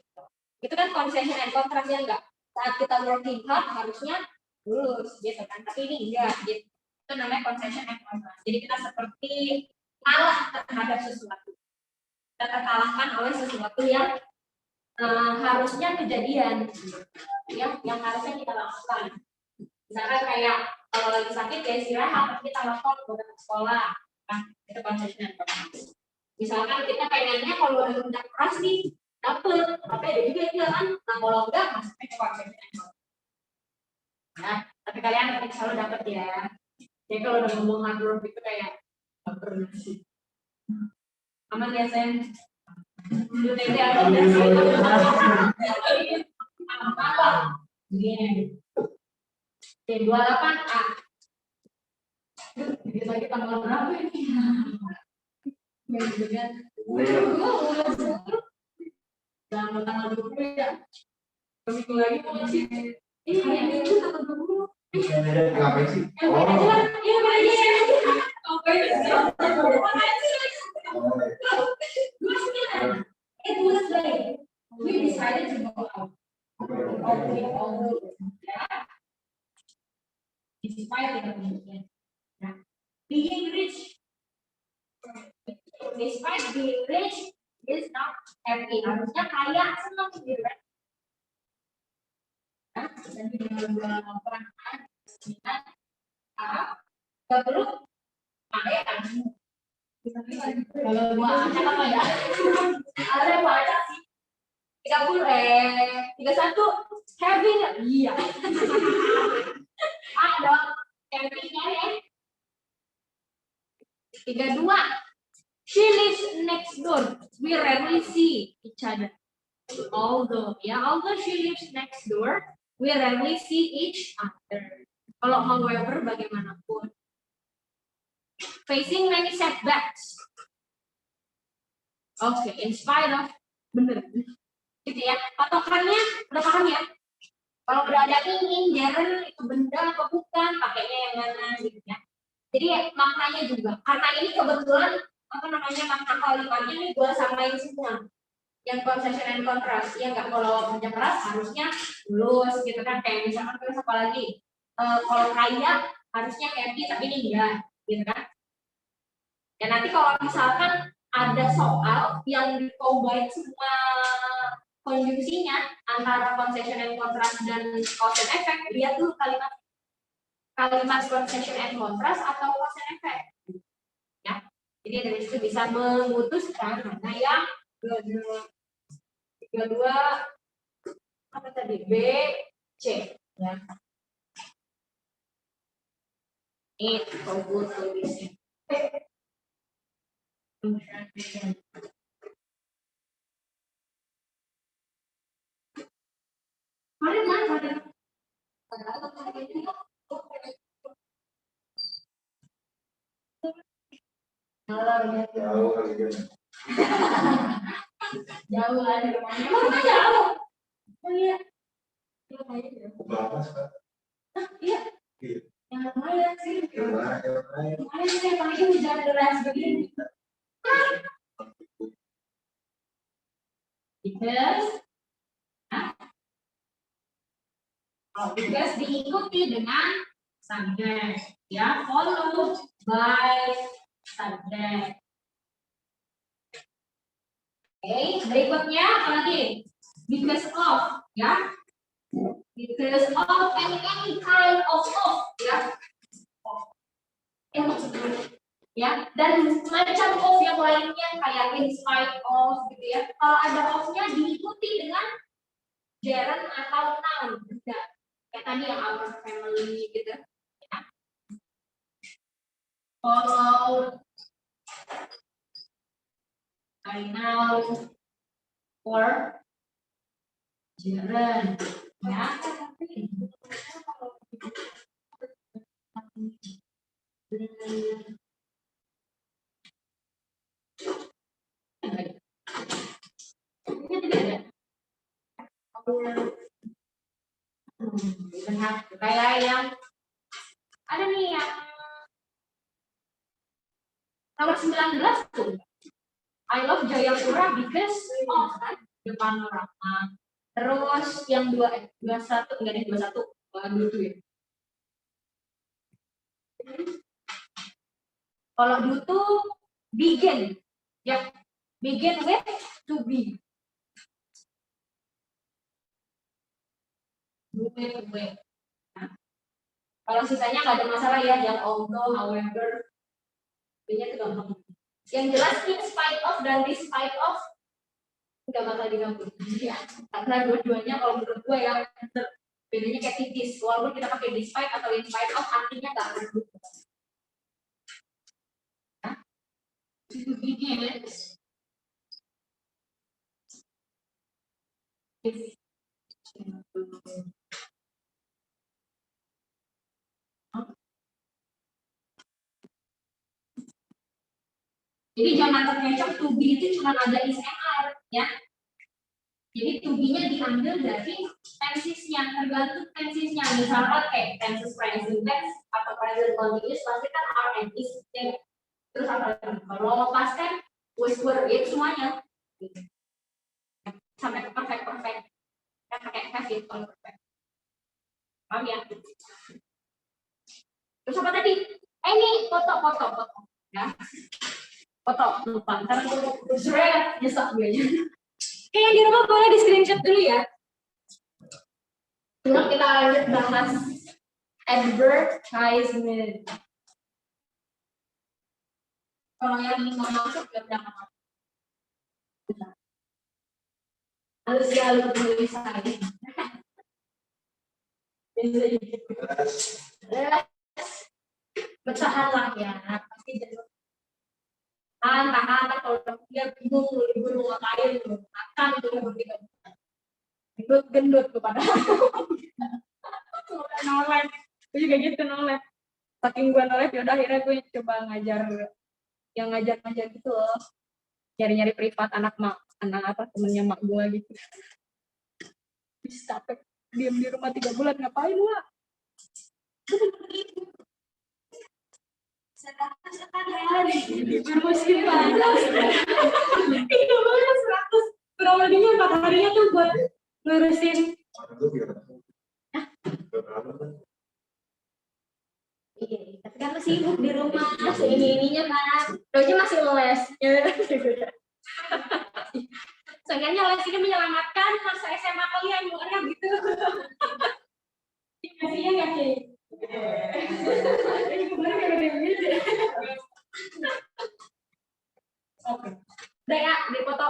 Itu kan concession and contrast ya enggak. Saat kita working hard harusnya lulus gitu kan, tapi ini enggak gitu. Itu namanya concession and contrast. Jadi kita seperti kalah terhadap sesuatu. Kita terkalahkan oleh sesuatu yang harusnya kejadian, ya, yang harusnya kita lakukan. Misalkan kayak kalau lagi sakit ya istirahat, tapi kita lapor ke sekolah, nah itu concession and contrast. Misalkan kita pengennya kalau udah kerja keras nih dapet, tapi ada juga yang kan, nah kalau enggak masuknya ke concession and contrast. Nah, tapi kalian nanti selalu dapet ya. Jadi kalau udah ngomong hard work itu kayak nggak pernah sih. Aman ya Sen? UTT atau apa? Begini. T28A. Kita lagi tanggal berapa ini? Jangan tanggal 20 ya. Seminggu lagi mau ngasih. Ini itu tanggal 20. Ngapain sih? Iya, it was late. We decided to go out. Despite being rich, despite being rich is not happy. Harusnya kaya senang gitu kan? Dan dengan peran nggak perlu kaya kan? Kalau gua acak apa ya? Ada gua acak sih. 31 having iya. Ada havingnya ya. 32 she lives next door. We rarely see each other. Although she lives next door, we rarely see each other. Kalau however bagaimanapun. Facing many setbacks. Okay, in spite of bener. Gitu ya. Patokannya udah paham ya? Kalau udah ada ingin, Jaren itu benda apa bukan, pakainya yang mana gitu ya. Jadi maknanya juga. Karena ini kebetulan makna kalimatnya ini gua samain semua. Yang concession and contrast, ya nggak kalau kerja keras harusnya lulus gitu kan, kayak misalkan terus apa lagi kalau kaya harusnya happy tapi ini enggak gitu kan. Dan nanti kalau misalkan ada soal yang di-combine semua konjungsinya antara concession and contrast dan cause and effect, lihat dulu kalimat concession and contrast atau cause and effect ya. Jadi dari situ bisa memutuskan mana yang kedua apa tadi B C ya. Ini kalau tulisnya jauh lah dari rumahnya. Mana jauh? Oh iya. Iya. Yang lumayan sih. Lumayan sih, apalagi hujan deras begini. Because diikuti dengan subject, ya, followed by subject. Oke, berikutnya apa lagi? Because of, ya. Because of any kind of, ya. Ya, dan macam of yang lainnya kayak in spite of gitu ya. Kalau ada of-nya diikuti dengan gerund atau noun juga. Kayak tadi yang our family gitu. Ya. Followed by noun or gerund. Ya. Ini tidak ada. Kayak yang ada nih yang nomor 19 tuh. I love Jayapura because of the panorama. Terus yang 21 enggak ada 21 dulu ya. Kalau dulu tuh begin, ya begin with to be. With. Nah, kalau sisanya nggak ada masalah ya, yang although, however, ini itu gampang. Yang jelas in spite of dan despite of nggak bakal digabung. Ya, karena dua-duanya kalau menurut gue yang bedanya kayak tipis. Walaupun kita pakai despite atau in spite of, artinya nggak akan berubah. Jadi jangan terkecoh to be itu cuma ada is and ya. Jadi to be-nya diambil dari tensesnya, tergantung tensesnya. Misalkan kayak tenses present tense atau present continuous pasti kan are and is. Ya. Terus apa lagi? Kalau past kan was were itu semuanya. Sampai ke perfect. Kan pakai have it kalau perfect. Paham ya? Terus apa tadi? Ini foto. Ya. Foto lupa. Ntar aku nyesek gue aja. Kayak di rumah boleh di screenshot dulu ya. Nah, kita lanjut bahas advertisement. Kalau yang mau masuk ya udah masuk. Harus selalu tulisan. Bertahanlah ya, pasti jenuh. Tahan kalau dia bingung libur mau ngapain makan itu begitu. Gendut kepada nolep. Gue juga gitu nolep. Saking gue nolep ya udah akhirnya gue coba ngajar gitu loh. Nyari privat anak apa temennya mak gue gitu. Bisa capek diam di rumah 3 bulan ngapain lu? Bermusim panas. Itu banget 100. Kurang lebihnya 4 harinya tuh buat ngurusin. Iya, tapi kan masih sibuk di rumah, ininya kan. Doanya masih les. Seenggaknya les ini menyelamatkan masa SMA kalian, bukannya gitu. Kasihnya nggak sih? Ini kemarin kayak ada gitu. Oke. Udah ya, dipoto.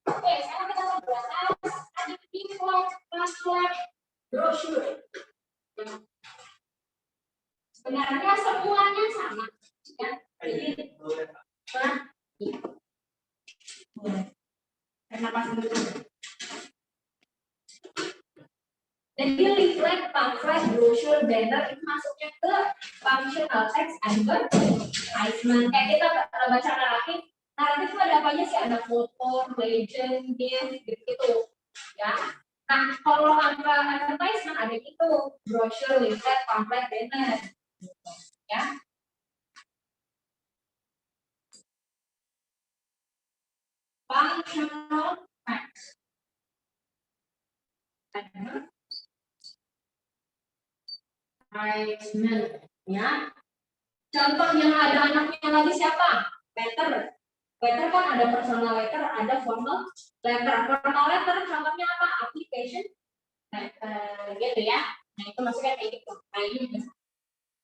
Oke, sekarang kita mau bahas ada import, password, brochure. Sebenarnya semuanya sama, ya. Jadi, kenapa dulu? Jadi leaflet, pamphlet, brochure, banner itu masuknya ke functional text advertisement. Kayak kita baca naratif itu ada apa aja sih? Ada foto, legend, gift, gitu. Ya. Nah, kalau advertisement ada itu brochure, leaflet, pamphlet, banner. Ya. Functional text. Advertisement. Ya. Contoh yang ada anaknya lagi siapa? Letter. Letter kan ada personal letter, ada formal letter. Formal letter contohnya apa? Application letter, gitu ya. Nah itu maksudnya kayak gitu. Nah ini juga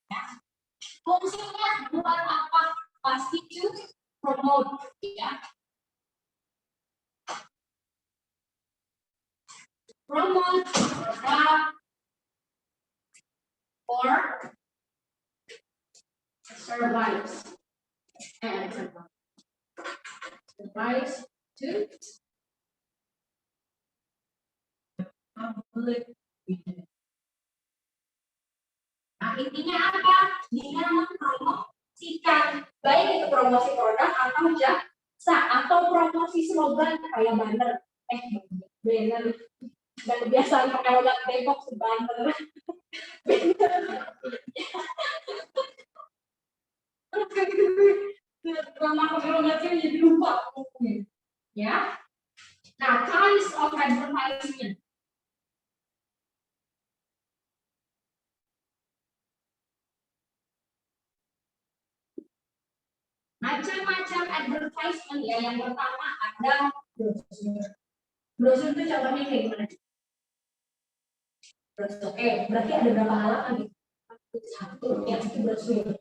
ya. Fungsinya buat apa? Pasti to promote, ya. Promote product or service. Service to public. Nah, intinya apa? Dia mempromosikan, baik itu promosi produk atau jasa atau promosi slogan kayak banner, banner dan kebiasaan pakai logat Depok Banten. Lama pakai logatnya jadi lupa. Ya. Nah, kinds of advertisement. Macam-macam advertisement ya. Yang pertama ada brosur. Brosur itu contohnya kayak gimana? Brosur. Berarti ada berapa halaman nih? Satu yang itu brosur.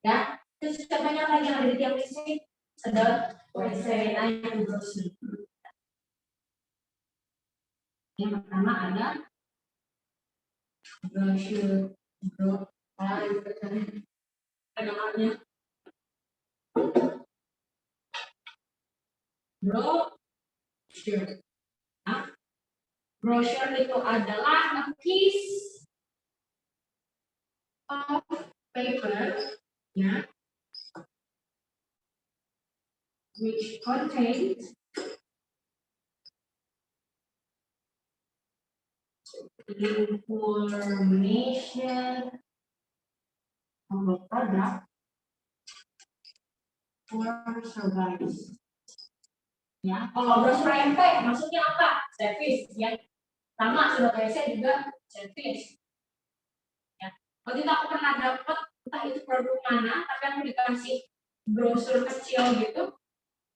Ya. Terus contohnya lagi yang ada di tiap listrik ada WC9 brosur. Yang pertama ada brosur. Namanya brochure. Nah, brochure itu adalah a piece of paper, ya, which contains information of a product or service. Ya, kalau brosur MP maksudnya apa? Service, ya. Sama sudah WC juga service. Ya. Waktu itu aku pernah dapat entah itu produk mana, tapi aku dikasih brosur kecil gitu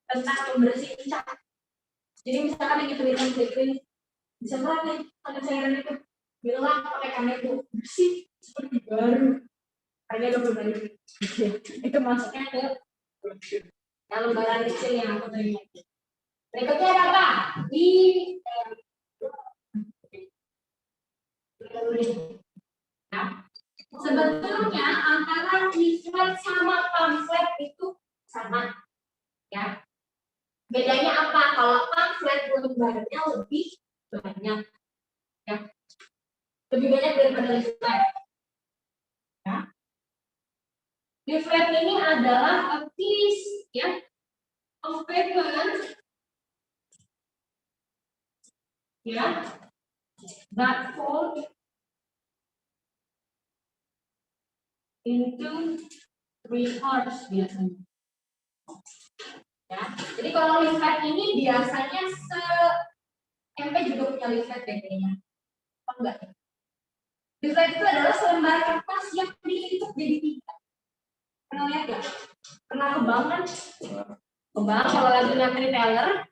tentang membersih cat. Jadi misalkan yang tulisan clean, bisa nih ada cairan itu bilang pakai kamet itu bersih seperti baru. Harganya 20.000. Itu masuknya ke brosur. Nah, lembaran kecil yang aku terima. Berikutnya ada apa? Nah, sebetulnya antara leaflet sama pamflet itu sama, ya. Bedanya apa? Kalau pamflet lembarnya lebih banyak, ya. Lebih banyak daripada leaflet. Ya. Leaflet ini adalah a piece, ya, of paper, ya, that fold into 3 parts biasanya. Ya. Jadi kalau leaflet ini biasanya MP juga punya leaflet kayaknya. Apa enggak? Leaflet itu adalah selembar kertas yang ditutup jadi 3. Pernah lihat nggak? Pernah kebang kan? Kebang kalau lagi lihat retailer.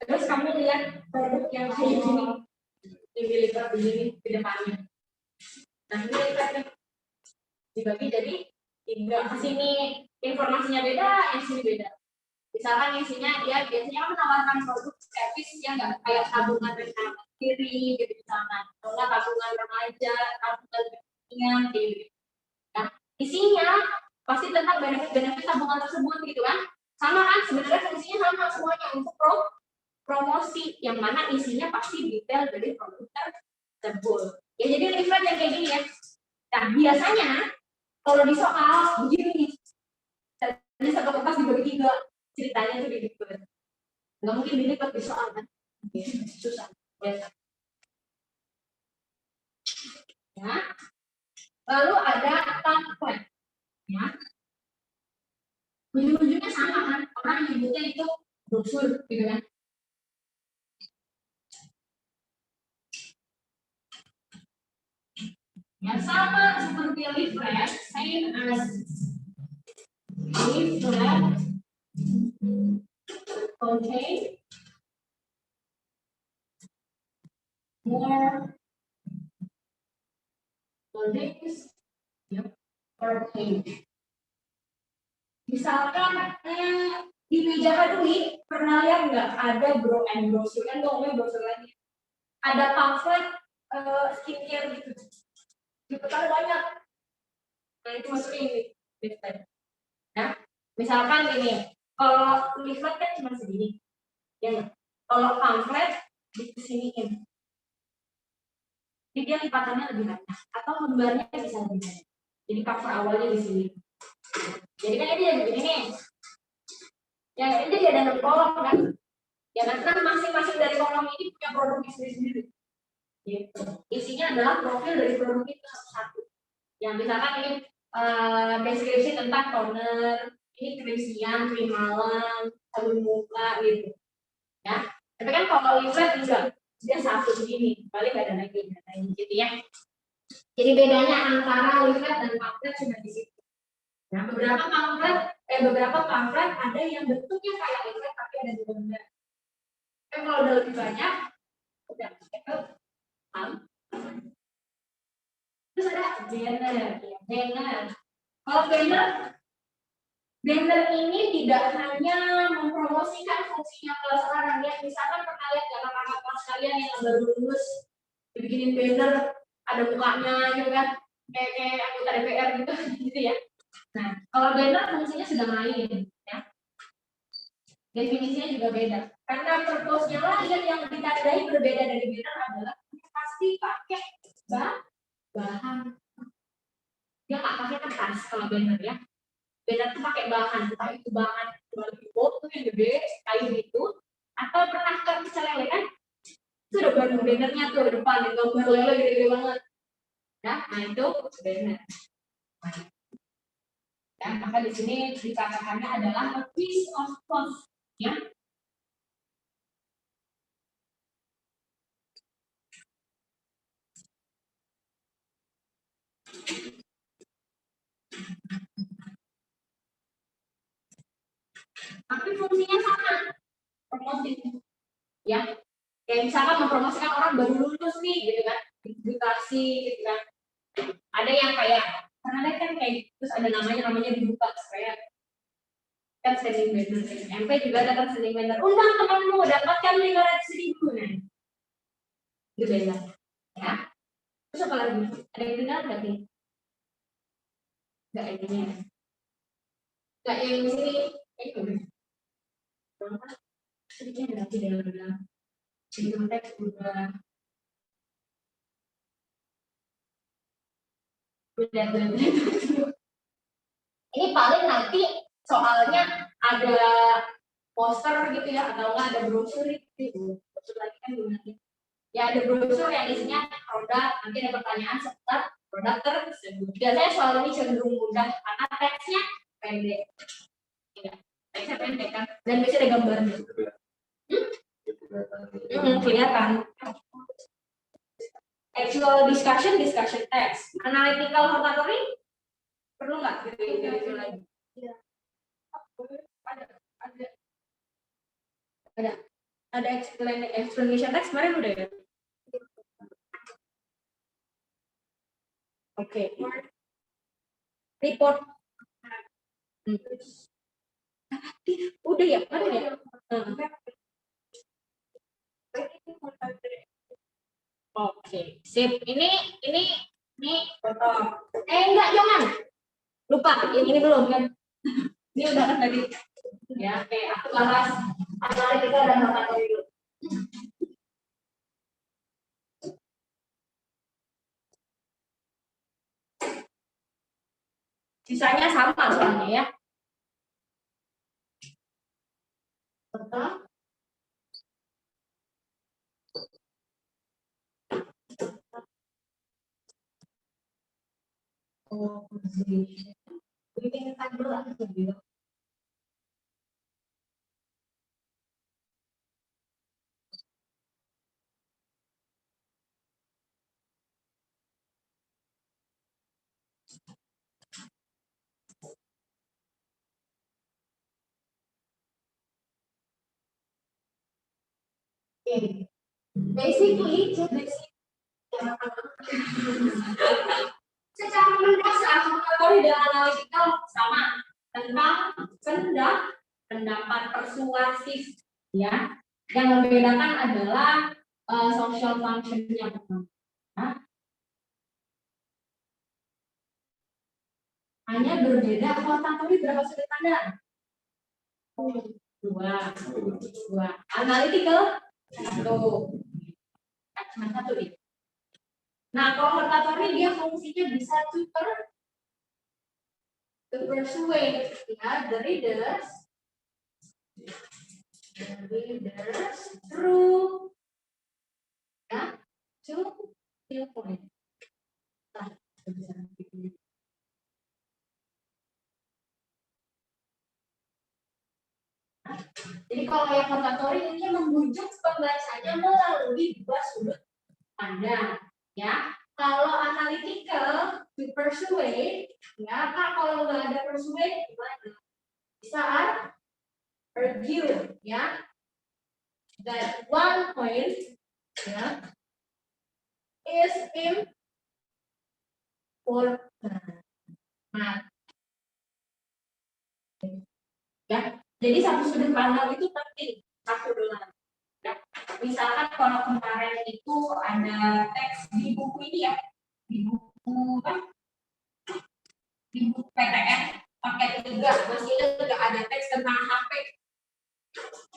Terus kamu lihat produk yang kayak gini, ini lipat begini di depannya. Nah ini lipatnya dibagi jadi 3. Sini informasinya beda, yang sini beda. Misalkan isinya dia biasanya menawarkan produk servis yang nggak kayak tabungan rencana kiri gitu misalkan, atau nggak tabungan remaja, tabungan pendidikan gitu. Nah isinya pasti tentang benefit tabungan tersebut gitu kan. Sama kan sebenarnya fungsinya sama semuanya untuk promosi yang mana isinya pasti detail dari produk tersebut. Ya jadi leaflet yang kayak gini ya. Nah biasanya kalau di soal begini, jadi satu kertas dibagi 3, ceritanya tuh gitu. Nggak mungkin dilipat di soal kan? Susah. Biasa. Ya. Lalu ada pamflet. Ya. Ujung-ujungnya sama kan? Orang nyebutnya itu brosur gitu kan? Ya sama seperti leaflet, same as leaflet contain more links per page. Misalkan di meja Hadwi pernah lihat nggak ada brosur kan ngomongnya brosur lagi. Ada pamflet skincare gitu. Gitu kan banyak. Nah itu masuk ini leaflet. Nah, misalkan gini, kalau leaflet kan cuma segini. Ya, kalau pamflet disiniin. Jadi dia lipatannya lebih banyak atau lembarnya bisa lebih banyak. Jadi cover awalnya di sini. Jadi kan ini jadi begini nih. Yang ini jadi ada 6 kolom kan. Ya kan masing-masing dari kolom ini punya produk bisnis sendiri. Gitu. Isinya adalah profil dari produk itu satu-satu. Yang misalkan ini deskripsi tentang toner, ini krim siang, krim malam, sabun muka gitu. Ya. Tapi kan kalau leaflet enggak, dia satu begini, paling ada lagi gitu ya. Jadi bedanya antara leaflet dan pamflet cuma di situ. Nah, beberapa pamflet ada yang bentuknya kayak leaflet tapi ada juga enggak. Kalau udah lebih banyak, udah terus ada banner. Kalau banner ini tidak hanya mempromosikan fungsinya kelas orang ya. Misalkan pernah lihat kakak-kakak kelas kalian yang baru lulus bikinin banner ada mukanya gitu kan, kayak anggota DPR gitu ya. Nah, kalau banner fungsinya sudah lain ya. Definisinya juga beda. Karena purpose-nya lain yang ditandai berbeda dari banner adalah pasti pakai bahan. Dia nggak pakai kertas kalau banner ya. Banner tuh pakai bahan, entah itu bahan batu yang gede kayu itu, atau pernah pecel lele kan? Itu udah bannernya tuh di depan, yang gambar lele gede-gede banget. Ya, nah itu banner. Ya, maka di sini dikatakannya adalah a piece of cloth, ya. Tapi fungsinya sama, promosi, ya. Kayak misalkan mempromosikan orang baru lulus nih, gitu kan, edukasi, gitu kan. Ada yang kayak, karena kan kayak terus ada namanya dibuka supaya kan sending banner. MP juga ada kan sending banner. Undang temanmu dapatkan 500.000 nih. Itu banner, ya. Terus apa lagi? Ada yang tinggal nggak nih? Nggak ini. Nggak yang di sini. Sedikit berarti dalam jadi konteks udah ini paling nanti soalnya ada poster gitu ya atau enggak ada brosur gitu. Brosur lagi kan gimana? Ya ada brosur yang isinya produk, nanti ada pertanyaan seputar produk tersebut. Biasanya soal ini cenderung mudah karena teksnya pendek. Ya, teksnya pendek kan dan biasanya ada gambarnya. Kelihatan. Actual discussion text. Analytical hortatory perlu nggak gitu lagi? Ya. Ada explanation text kemarin udah ya? Oke. Report. Udah ya, kemarin ya? Oke, sip. Ini foto. Enggak, jangan. Lupa, yang ini belum kan? Ini udah kan tadi. Ya, oke. Aku bahas analytical dan hortatory dulu. Sisanya sama soalnya ya. Betul. Oh, ini kan dulu aku bilang. Okay. Basically, secara mendasar kategori dan analytical sama tentang pendapat persuasif, ya. Yang membedakan adalah social function-nya. Hanya berbeda hortatory berapa sudut pandang? Dua. Analytical satu. Cuma satu ya. Nah, kalau hortatory dia fungsinya bisa to persuade ya the readers readers through ya, to viewpoint. Jadi kalau yang rotatory ini membujuk pembacanya melalui dua sudut pandang, ya. Kalau analytical to persuade, ya. Kalau nggak ada persuade gimana? Bisa argue, ya. That one point, ya, is important. Nah, ya. Jadi satu sudut pandang itu penting, satu doang. Ya. Misalkan kalau kemarin itu ada teks di buku ini ya, di buku PTN paket 3 masih juga ada teks tentang HP,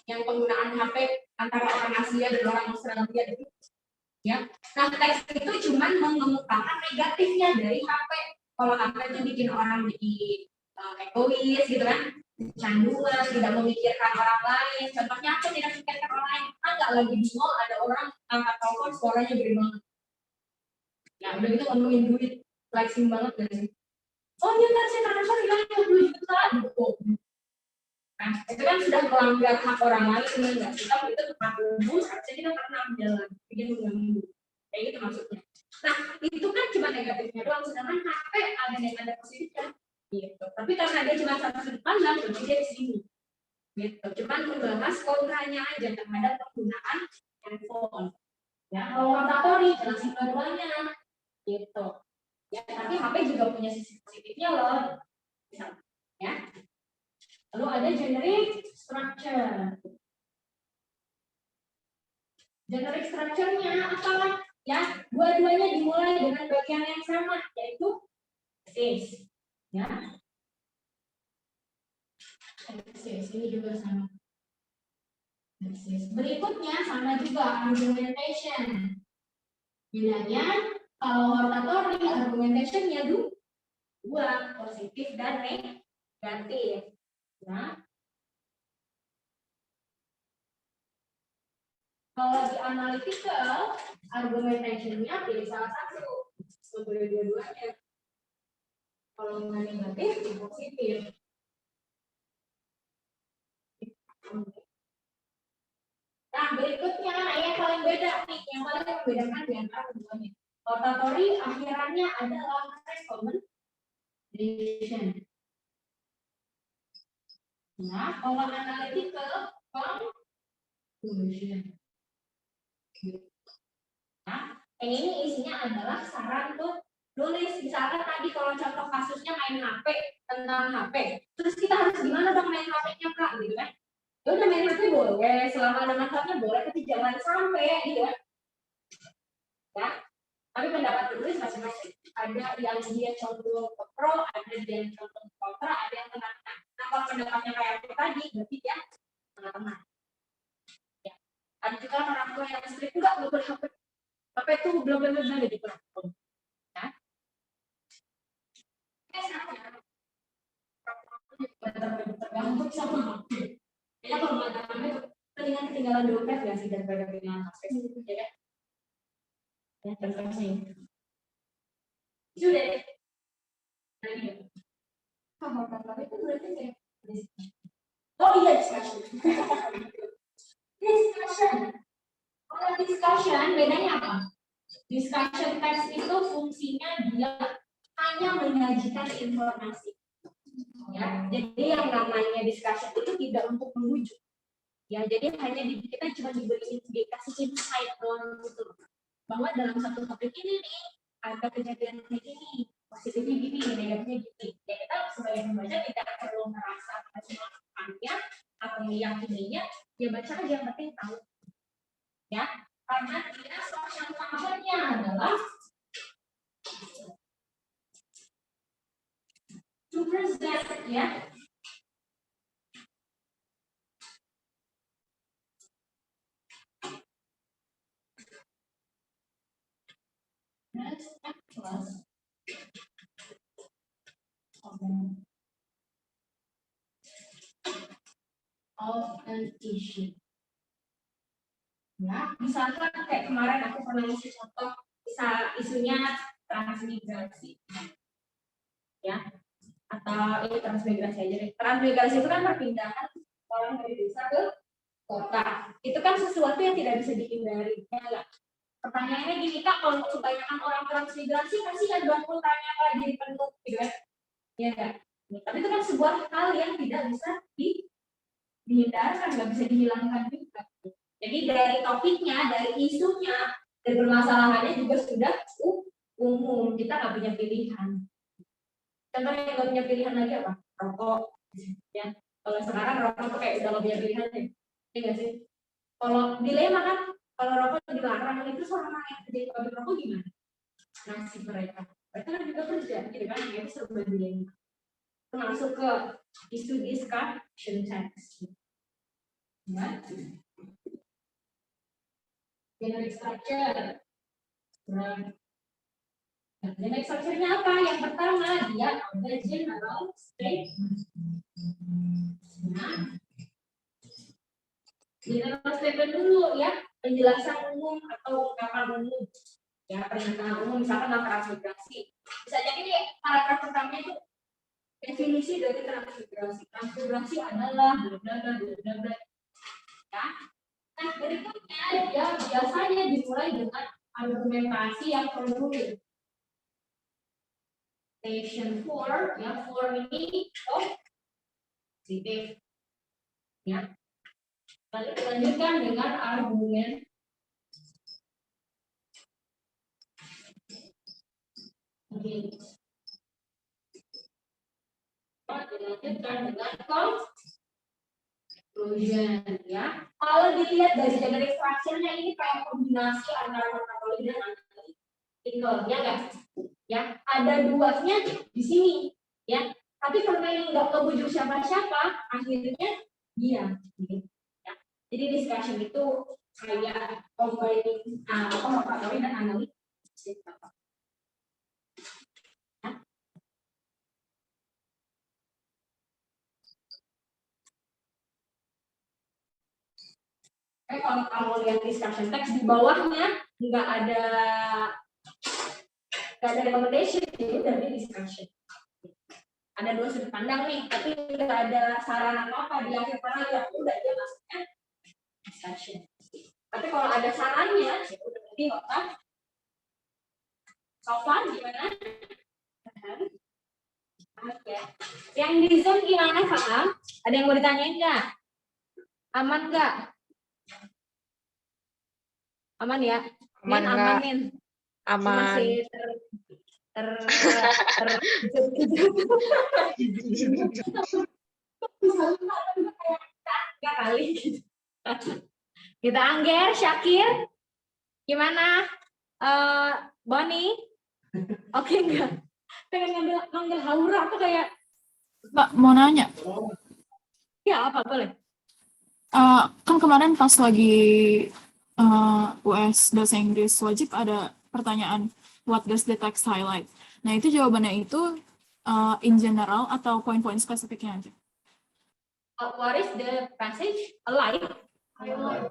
yang penggunaan HP antara orang Asia dan orang Australia itu, ya. Nah teks itu cuma mengemukakan negatifnya dari HP. Kalau HP itu bikin orang jadi egois gitu kan, kecanduan, tidak memikirkan orang lain. Contohnya aku tidak memikirkan orang lain, nggak lagi di mall ada orang angkat telepon suaranya gede banget. Ya udah gitu ngomongin duit, flexing banget dari. Oh iya kan saya transfer hilang 20 juta gitu. Nah itu kan sudah melanggar hak orang lain, enggak? Kita itu tempat umum, harusnya kita pernah jalan, bikin mengganggu. Kayak gitu maksudnya. Nah itu kan cuma negatifnya doang, sedangkan HP ada yang ada positifnya. Gitu. Tapi karena dia cuma satu sudut pandang, jadi dia di sini. Gitu. Cuman membahas kontranya aja terhadap penggunaan handphone. Ya, kalau rotatory jelasin dua-duanya. Gitu. Ya, tapi HP juga punya sisi positifnya loh. Ya. Lalu ada generic structure. Generic structure-nya apa? Ya, dua-duanya dimulai dengan bagian yang sama, yaitu basis. Ya. Basis ini juga sama. Basis. Berikutnya sama juga argumentation. Bedanya kalau rotatory argumentation-nya dua, positif dan negatif. Nah, kalau di analytical argumentation-nya pilih salah satu, boleh dua-duanya. Kalau nggak negatif, positif. Nah, berikutnya yang paling beda nih, yang paling membedakan di antara keduanya. Rotatory akhirannya adalah recommendation. Nah, kalau analytical conclusion. Nah, yang ini isinya adalah saran tuh nulis. Misalkan tadi kalau contoh kasusnya main HP, tentang HP, terus kita harus gimana dong main HP-nya Kak, gitu kan? Ya udah main HP boleh, selama ada manfaatnya boleh, tapi jangan sampai gitu kan? Ya, tapi pendapat penulis masing-masing. Ada yang dia condong ke pro, ada yang condong ke kontra, ada yang tengah-tengah. Nah, kalau pendapatnya kayak aku tadi, berarti dia tengah-tengah. Ya. Ada juga orang tua yang strict, enggak boleh HP. HP itu belum benar gitu. Ya. Tergantung sama HP. Ya kalau nggak ada HP, ketinggalan dompet nggak sih daripada ketinggalan HP gitu ya kan? Ya contohnya sudah. Itu berarti kayak oh iya discussion. Discussion. Kalau discussion bedanya apa? Discussion text itu fungsinya dia hanya menyajikan informasi. Ya, jadi yang namanya discussion itu tidak untuk mengujuk. Ya, jadi hanya kita cuma dikasih insight doang gitu. Bahwa dalam satu topik ini nih ada kejadian kayak gini, positifnya gini, negatifnya gini. Ya kita sebagai pembaca tidak perlu merasa melakukannya atau meyakininya, ya baca aja yang penting tahu. Ya, karena dia social function-nya adalah to present, ya. Next class of an issue. kayak kemarin aku pernah ngasih contoh isunya transmigrasi, ya, atau ini transmigrasi aja deh. Transmigrasi itu kan perpindahan orang dari desa ke kota. Itu kan sesuatu yang tidak bisa dihindari, ya nggak? Pertanyaannya gini Kak, kalau kebanyakan orang transmigrasi pasti kan 20 tanya Kak jadi penuh, gitu kan? Ya nggak? Tapi itu kan sebuah hal yang tidak bisa dihindarkan, nggak bisa dihilangkan juga. Jadi dari topiknya, dari isunya, dan permasalahannya juga sudah umum. Kita nggak punya pilihan. Contoh yang nggak punya pilihan lagi apa? Rokok. Ya. Kalau sekarang rokok tuh kayak udah nggak punya pilihan ya. Iya nggak sih? Kalau dilema kan, kalau rokok dilarang itu orang yang kerja di pabrik rokok gimana? Nasib mereka. Mereka kan juga kerja, gitu kan? Itu serba dilema. Masuk ke isu discussion text. Ya. Generic structure. Generic structure-nya apa? Yang pertama, dia ada general statement. Nah, general statement dulu ya, penjelasan umum atau ungkapan umum. Ya, pernyataan umum, misalkan tentang transmigrasi. Bisa jadi paragraf pertama itu definisi dari transmigrasi. Transmigrasi adalah bla bla bla bla bla. Ya. Nah, berikutnya dia biasanya dimulai dengan argumentasi yang penuh. Station 4, ya, 4 ini positif. Ya. Lalu dilanjutkan dengan argumen. Oke. Dilanjutkan dengan conclusion, ya. Kalau dilihat dari generic structure-nya ini kayak kombinasi antara morphology dan analytical, ya enggak? Ya, ada duanya di sini, ya. Tapi karena yang nggak kebujuk siapa-siapa, akhirnya dia. Ya. Jadi discussion itu kayak combining morphology dan analitik. Kalau kamu lihat discussion text di bawahnya nggak ada recommendation, itu dari discussion. Ada dua sudut pandang nih, tapi nggak ada saran apa-apa di akhir paragraf, udah dia masuknya discussion. Tapi kalau ada sarannya, ya udah berarti otak. Sofan gimana? Oke. Yang di Zoom gimana, Pak? Ada yang mau ditanyain nggak? Aman nggak? Aman ya? Aman Min, nggak? aman, Min. Aman. Masih kali. Kita Angger, Syakir, gimana? Bonnie, oke enggak? Pengen ngambil Haura apa kayak? Mbak, mau nanya. Ya, apa boleh? Kan kemarin pas lagi US bahasa Inggris wajib ada pertanyaan what does the text highlight. Nah itu jawabannya itu in general atau poin-poin spesifiknya aja. What is the passage? Highlight.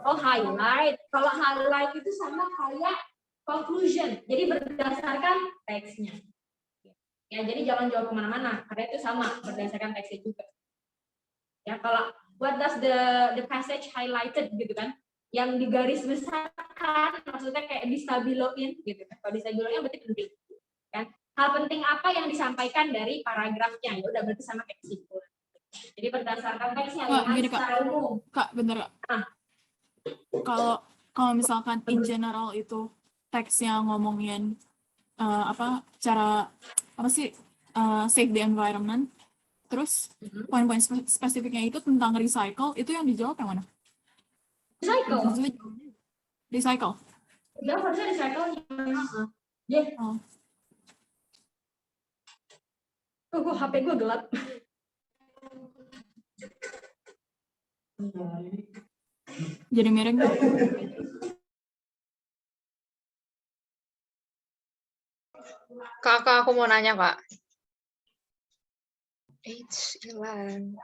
Oh, highlight. Kalau highlight itu sama kayak conclusion. Jadi berdasarkan teksnya. Ya, jadi jangan jawab kemana-mana. Karena itu sama berdasarkan teksnya juga. Ya, kalau what does the passage highlighted gitu kan? Yang digaris besarkan, maksudnya kayak distabiloin gitu kan? Kalau distabiloin berarti penting. Kan? Hal penting apa yang disampaikan dari paragrafnya? Ya udah berarti sama kayak kesimpulan. Jadi berdasarkan teksnya Gini, secara umum. Kak, bener. Kalau misalkan in general itu teksnya ngomongin cara apa sih save the environment, terus poin-poin spesifiknya itu tentang recycle, itu yang dijawab yang mana? Recycle. Recycle. Ya harusnya recycle. Ya. Gue HP gue gelap. Jadi miring. Kakak, aku mau nanya, Kak. Hilang.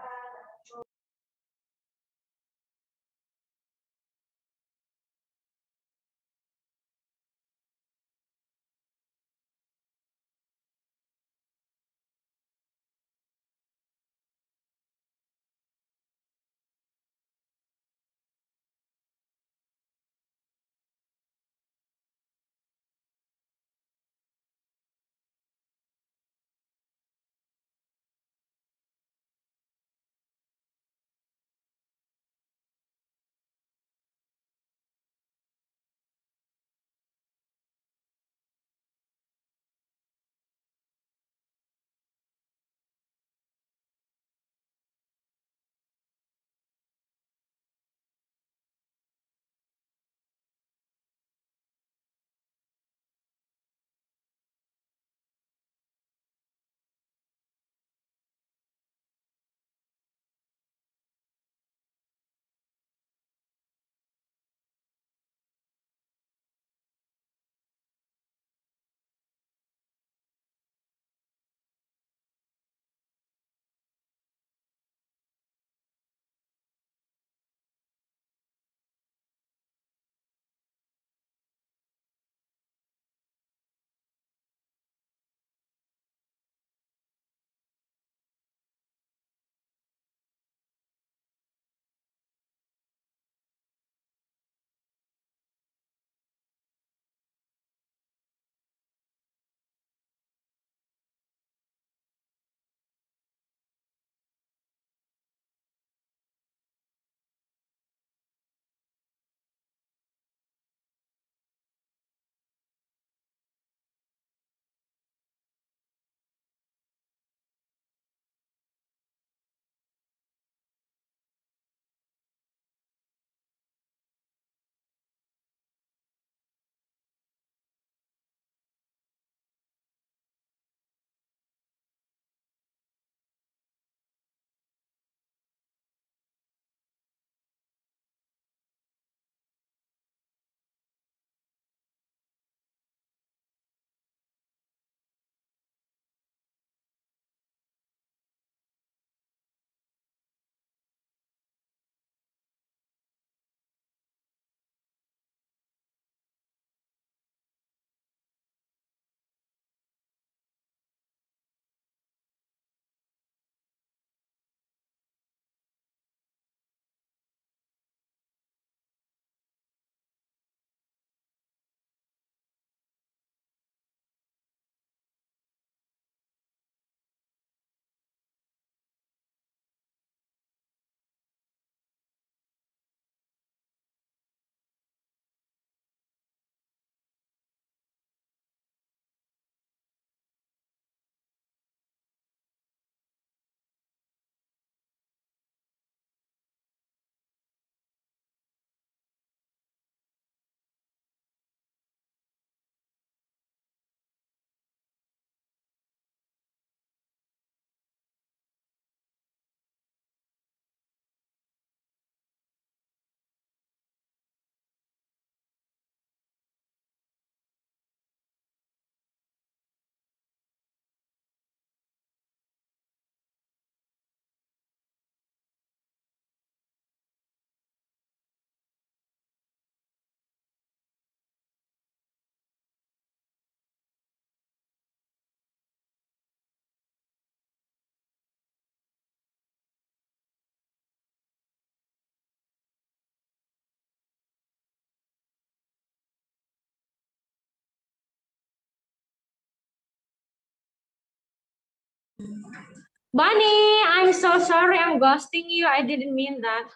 Bunny, I'm so sorry I'm ghosting you. I didn't mean that.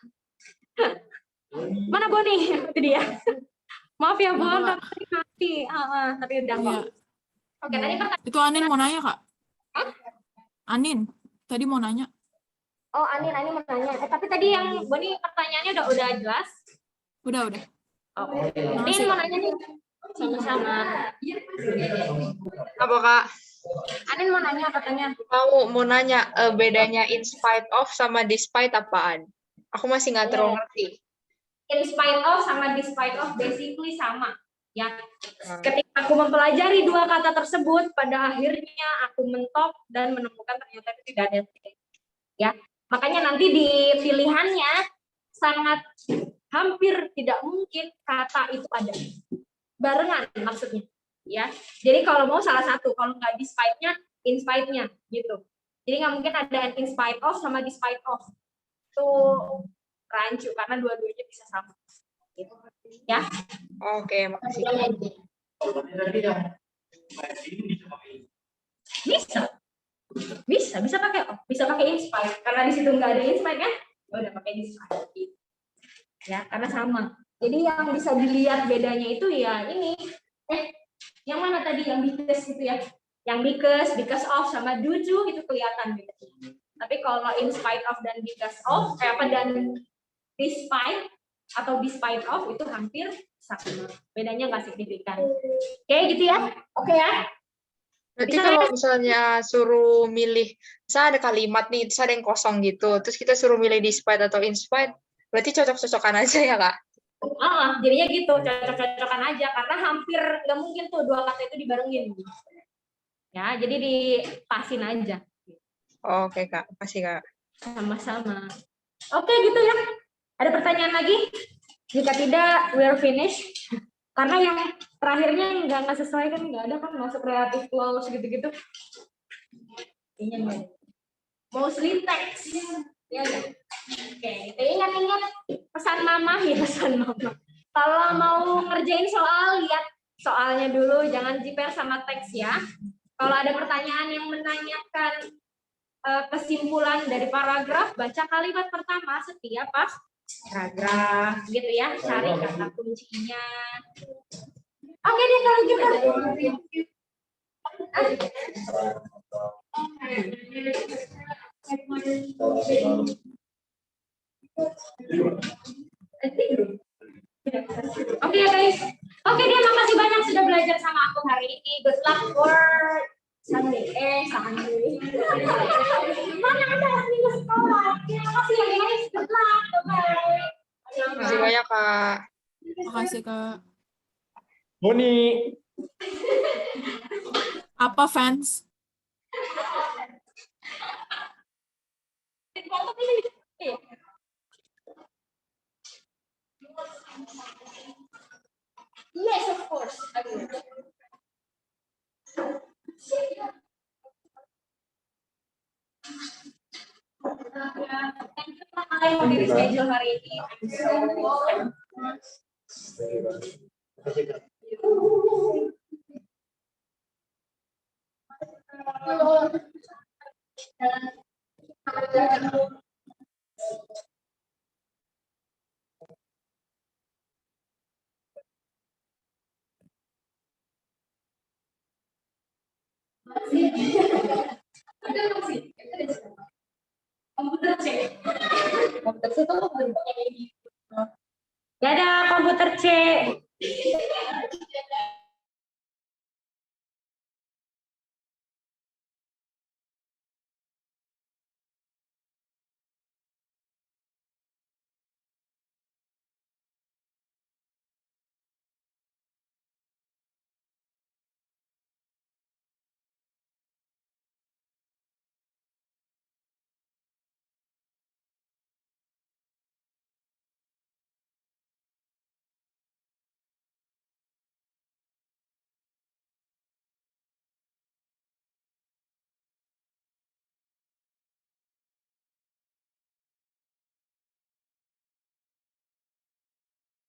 Mana Bonnie? Itu dia. Maaf ya, Bon, Kenapa, Kak? tapi mati. Tapi udah kok. Iya. Oke, tadi pertanyaan. Itu Anin mau nanya, Kak. Anin, tadi mau nanya. Oh, Ani mau nanya. Tapi tadi yang Bonnie pertanyaannya udah jelas. Udah. Oh. Makasih, Ini mau Kak. nanya nih. Sama-sama. Apa Kak? Anin mau nanya katanya. Mau nanya bedanya in spite of sama despite apaan? Aku masih nggak terlalu ngerti. In spite of sama despite of basically sama. Ya, ketika aku mempelajari dua kata tersebut, pada akhirnya aku mentok dan menemukan ternyata itu tidak ada. Ya, makanya nanti di pilihannya sangat hampir tidak mungkin kata itu ada barengan maksudnya. Ya, jadi kalau mau salah satu, kalau nggak despite-nya, in spite-nya gitu. Jadi nggak mungkin ada in spite of sama despite of. Itu rancu karena dua-duanya bisa sama. Gitu. Ya. Oke, makasih. Bisa pakai in spite karena di situ nggak ada in spite kan? Ya udah pakai despite. Ya, karena sama. Jadi yang bisa dilihat bedanya itu ya ini. Yang mana tadi yang because itu ya? Yang because of sama due to itu kelihatan bedanya. Tapi kalau in spite of dan because of, dan despite atau despite of itu hampir sama. Bedanya nggak signifikan. Oke, gitu ya? Oke ya? Berarti kalau misalnya suruh milih, misalnya ada kalimat nih, terus ada yang kosong gitu, terus kita suruh milih despite atau in spite, berarti cocok-cocokan aja ya Kak? Jadinya gitu, cocok-cocokan aja, karena hampir nggak mungkin tuh dua kata itu dibarengin. Ya, jadi dipasin aja. Oke Kak, makasih Kak. Sama-sama. Oke, gitu ya. Ada pertanyaan lagi? Jika tidak, we're finished. Karena yang terakhirnya nggak sesuai kan, nggak ada kan masuk creative clause gitu-gitu. Mostly text. Ya, oke, kita ingat-ingat pesan mama ya, pesan mama. Kalau mau ngerjain soal, lihat soalnya dulu, jangan jiper sama teks ya. Kalau ada pertanyaan yang menanyakan kesimpulan dari paragraf, baca kalimat pertama setiap paragraf, gitu ya. Cari kata kuncinya. Oke deh kalau gitu. Oke guys. Oke deh, makasih banyak sudah belajar sama aku hari ini. Good luck for Sunday. Sunday. Mana ada minggu sekolah. Terima kasih ya guys. Good luck. Bye. Makasih banyak Kak. Makasih, Kak. Boni. Apa fans? Yes, of course. Yang di schedule hari ini. Komputer C. Komputer C itu bentuknya kayak gitu. Dadah komputer C.